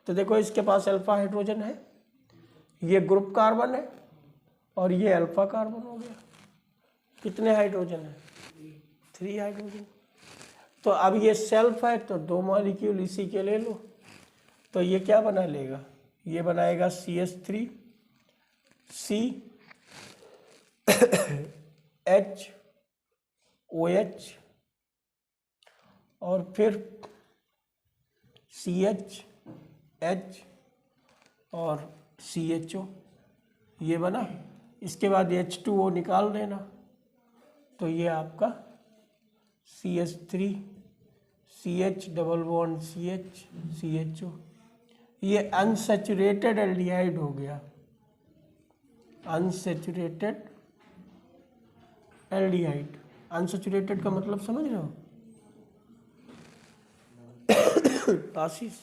तो देखो इसके पास अल्फा हाइड्रोजन है, ये ग्रुप कार्बन है और ये अल्फा कार्बन हो गया। कितने हाइड्रोजन है, 3 हाइड्रोजन। तो अब ये सेल्फ है तो 2 मॉलिक्यूल इसी के ले लो, तो ये क्या बना लेगा, ये बनाएगा CH3 C H OH और फिर CH H और CHO, ये बना। इसके बाद H2O निकाल देना, तो ये आपका CH3 CH double bond CH CHO, ये अनसैचुरेटेड एल्डिहाइड हो गया, अनसैचुरेटेड एल्डिहाइड। अनसैचुरेटेड का मतलब समझ रहे हो आशीष,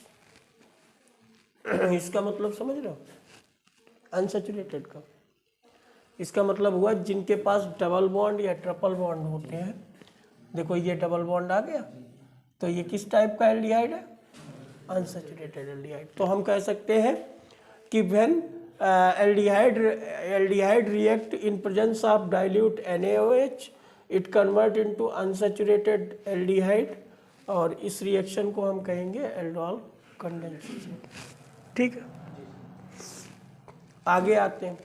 इसका मतलब समझ रहे हो, अनसैचुरेटेड का इसका मतलब हुआ जिनके पास डबल बॉन्ड या ट्रिपल बॉन्ड होते हैं। देखो ये डबल बॉन्ड आ गया, तो ये किस टाइप का एल्डिहाइड है, अनसैचुरेटेड एल्डिहाइड। तो हम कह सकते हैं कि when aldehyde react in presence of dilute NaOH it convert into unsaturated aldehyde, और इस रिएक्शन को हम कहेंगे एल्डोल कंडेंसेशन, ठीक है। आगे आते हैं,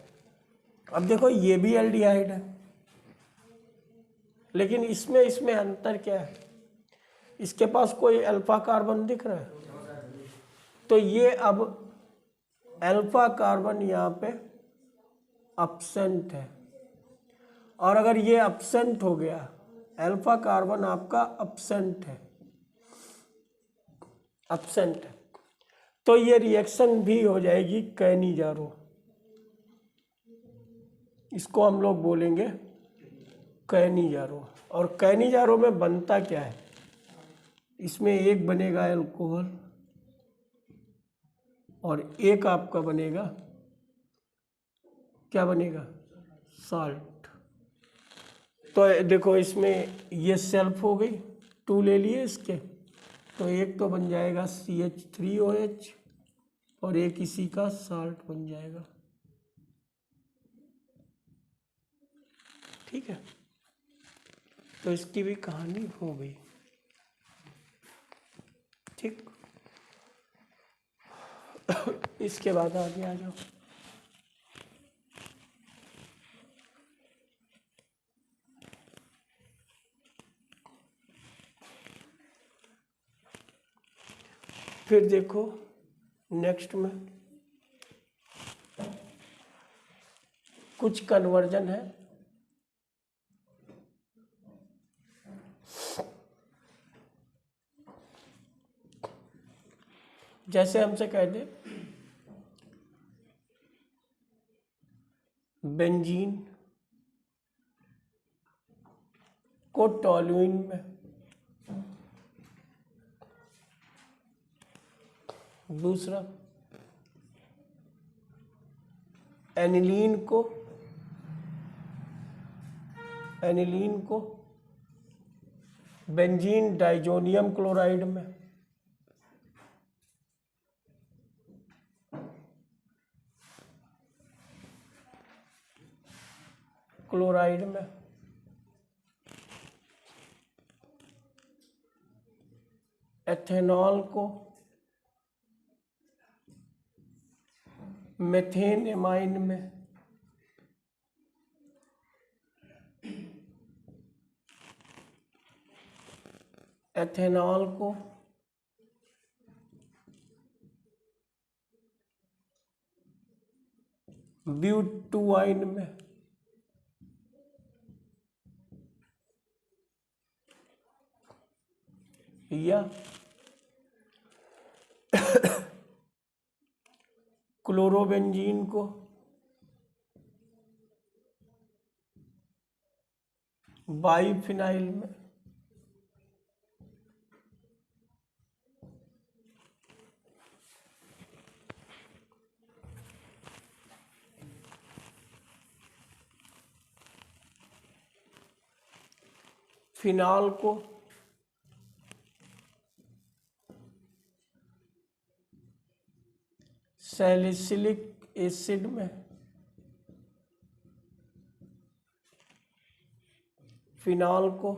अब देखो ये भी एल्डिहाइड है, लेकिन इसमें अंतर क्या है, इसके पास कोई अल्फा कार्बन दिख रहा है, तो ये अब अल्फा कार्बन यहाँ पे अब्सेंट है, और अगर ये अब्सेंट हो गया, अल्फा कार्बन आपका अब्सेंट है, अब्सेंट है, तो ये रिएक्शन भी हो जाएगी कैनिजारो, इसको हम लोग बोलेंगे कैनिजारो। और कैनिजारो में बनता क्या है, इसमें एक बनेगा अल्कोहल और एक आपका बनेगा, क्या बनेगा, साल्ट। तो देखो इसमें ये सेल्फ हो गई, 2 ले लिए इसके, तो एक तो बन जाएगा CH3OH और एक इसी का साल्ट बन जाएगा, ठीक है। तो इसकी भी कहानी हो गई, ठीक। इसके बाद आगे आ जाओ, फिर देखो नेक्स्ट में कुछ कन्वर्जन है। जैसे हमसे कह दे बेंजीन को टॉल्यूइन में, दूसरा एनिलीन को बेंजीन डाइजोनियम क्लोराइड में, एथेनॉल को मेथेन एमाइन में, एथेनॉल को ब्यूटुआइन में, या क्लोरोबेंजीन को बाइफिनाइल में, फिनॉल को सैलिसिलिक एसिड में, फिनॉल को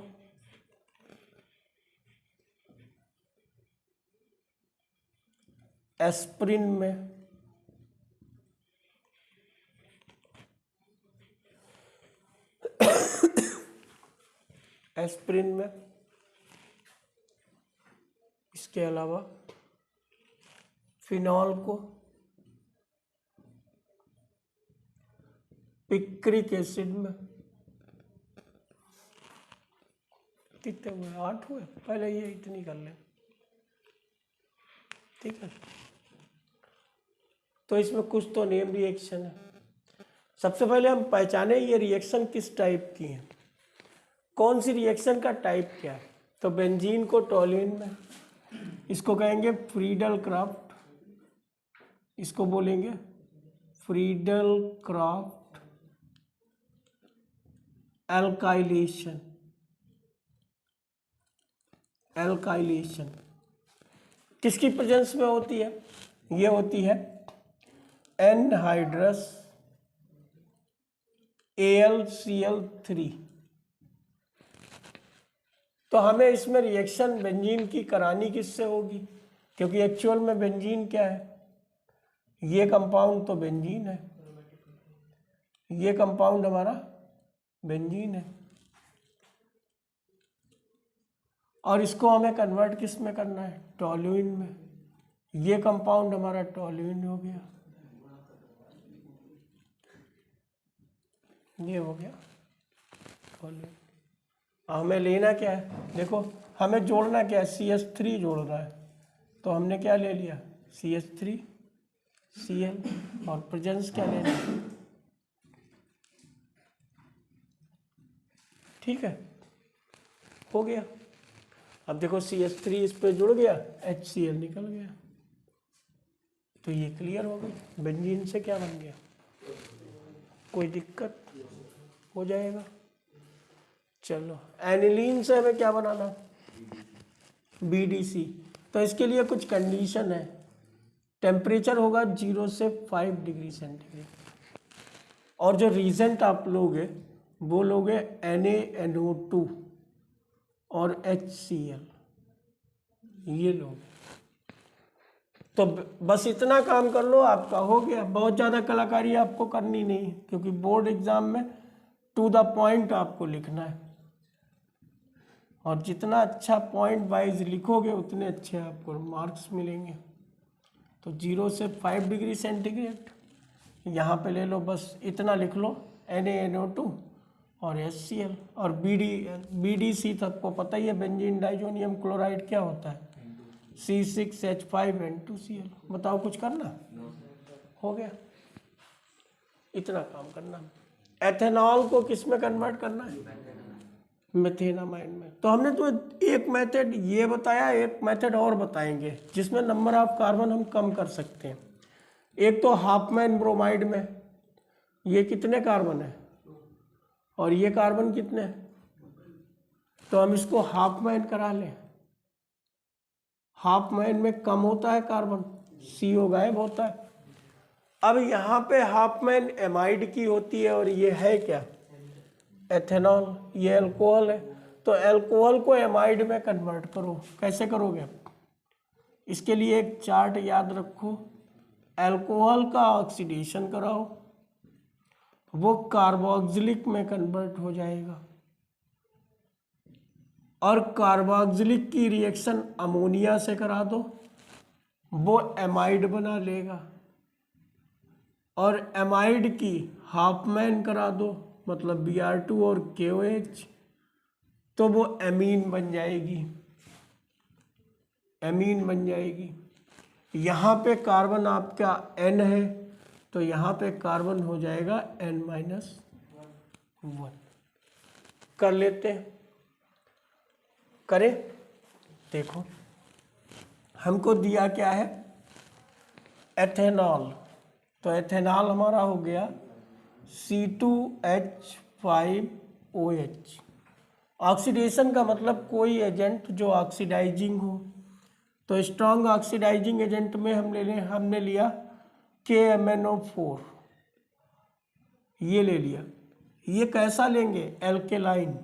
एस्प्रिन में, इसके अलावा फिनॉल को पिक्रिक एसिड में। कितने हुए? 8 हुए। पहले ये इतनी कर लें, ठीक है। तो इसमें कुछ तो नेम रिएक्शन है। सबसे पहले हम पहचाने ये रिएक्शन किस टाइप की है, कौन सी रिएक्शन का टाइप क्या है। तो बेंजीन को टॉल्यूइन में, इसको कहेंगे फ्रीडल क्राफ्ट, इसको बोलेंगे फ्रीडल क्राफ्ट एल्काइलेशन। किसकी प्रेजेंस में होती है? ये होती है एनहाइड्रस AlCl3। तो हमें इसमें रिएक्शन बेंजीन की करानी किससे होगी, क्योंकि एक्चुअल में बेंजीन क्या है, ये कंपाउंड तो बेंजीन है, ये कंपाउंड हमारा बेंजीन है, और इसको हमें कन्वर्ट किस में करना है, टॉल्यूइन में। ये कंपाउंड हमारा टॉल्यूइन हो गया, ये हो गया टॉल्यूइन। हमें लेना क्या है, देखो हमें जोड़ना क्या है, CH3 जोड़ना है। तो हमने क्या ले लिया, CH3Cl, और प्रेजेंस क्या लेना है, ठीक है, हो गया। अब देखो CH3 इस पे जुड़ गया, HCl निकल गया, तो ये क्लियर हो गई। बेंजीन से क्या बन गया, कोई दिक्कत हो जाएगा। चलो एनिलीन से हमें क्या बनाना, BDC। तो इसके लिए कुछ कंडीशन है, टेम्परेचर होगा 0 से 5 डिग्री सेंटीग्रेड, और जो रीजेंट आप लोगे वो लोगे NaNO2 और HCl, ये लोग। तो बस इतना काम कर लो, आपका हो गया। बहुत ज़्यादा कलाकारी आपको करनी नहीं, क्योंकि बोर्ड एग्जाम में टू द पॉइंट आपको लिखना है, और जितना अच्छा पॉइंट वाइज लिखोगे उतने अच्छे आपको मार्क्स मिलेंगे। तो 0 से 5 डिग्री सेंटीग्रेड, यहाँ पे ले लो, बस इतना लिख लो, NaNO2 और HCl। और BDC तक को पता ही है, बेंजीन डाइजोनियम क्लोराइड क्या होता है, C6H5N2Cl। बताओ कुछ करना हो गया, इतना काम करना। एथेनॉल को किस में कन्वर्ट करना है, मेथेनामाइड में। तो हमने तो एक मेथड ये बताया, एक मेथड और बताएंगे जिसमें नंबर ऑफ कार्बन हम कम कर सकते हैं। एक तो हाफमैन ब्रोमाइड में ये कितने कार्बन है और ये कार्बन कितने हैं, तो हम इसको हाफमैन करा लें। हाफमैन में कम होता है कार्बन, CO गायब होता है। अब यहाँ पे हाफमैन एमाइड की होती है और ये है क्या, एथेनॉल, ये अल्कोहल है। तो अल्कोहल को एमाइड में कन्वर्ट करो, कैसे करोगे, इसके लिए एक चार्ट याद रखो। अल्कोहल का ऑक्सीडेशन कराओ, वो कार्बोक्सिलिक में कन्वर्ट हो जाएगा, और कार्बोक्सिलिक की रिएक्शन अमोनिया से करा दो, वो एमाइड बना लेगा। और एमाइड की हाफमैन करा दो, मतलब Br2 और KOH, तो वो एमीन बन जाएगी, एमीन बन जाएगी। यहाँ पे कार्बन आपका N है, तो यहाँ पे कार्बन हो जाएगा N-1। कर लेते हैं, करें, देखो हमको दिया क्या है, एथेनॉल। तो एथेनॉल हमारा हो गया C2H5OH। ऑक्सीडेशन का मतलब कोई एजेंट जो ऑक्सीडाइजिंग हो। तो स्ट्रॉन्ग ऑक्सीडाइजिंग एजेंट में हमने लिया KMnO4, ये ले लिया। ये कैसा लेंगे, एल्केलाइन,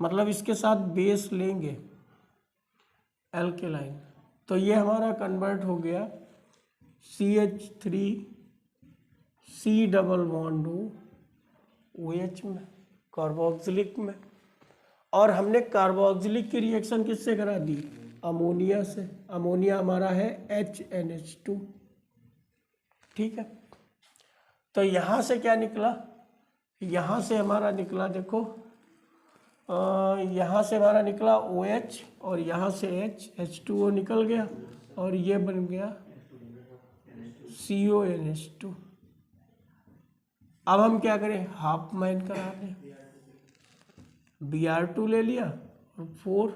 मतलब इसके साथ बेस लेंगे एल्केलाइन। तो ये हमारा कन्वर्ट हो गया CH3C⋯OH में, कार्बोक्सिलिक में। और हमने कार्बोक्सिलिक की रिएक्शन किससे करा दी, अमोनिया से। अमोनिया हमारा है HNH2, ठीक है। तो यहाँ से क्या निकला, यहाँ से हमारा निकला, देखो यहाँ से हमारा निकला OH और यहाँ से H2O निकल गया और ये बन गया CONH2। अब हम क्या करें, हाफमैन करा दें, Br2 ले लिया और 4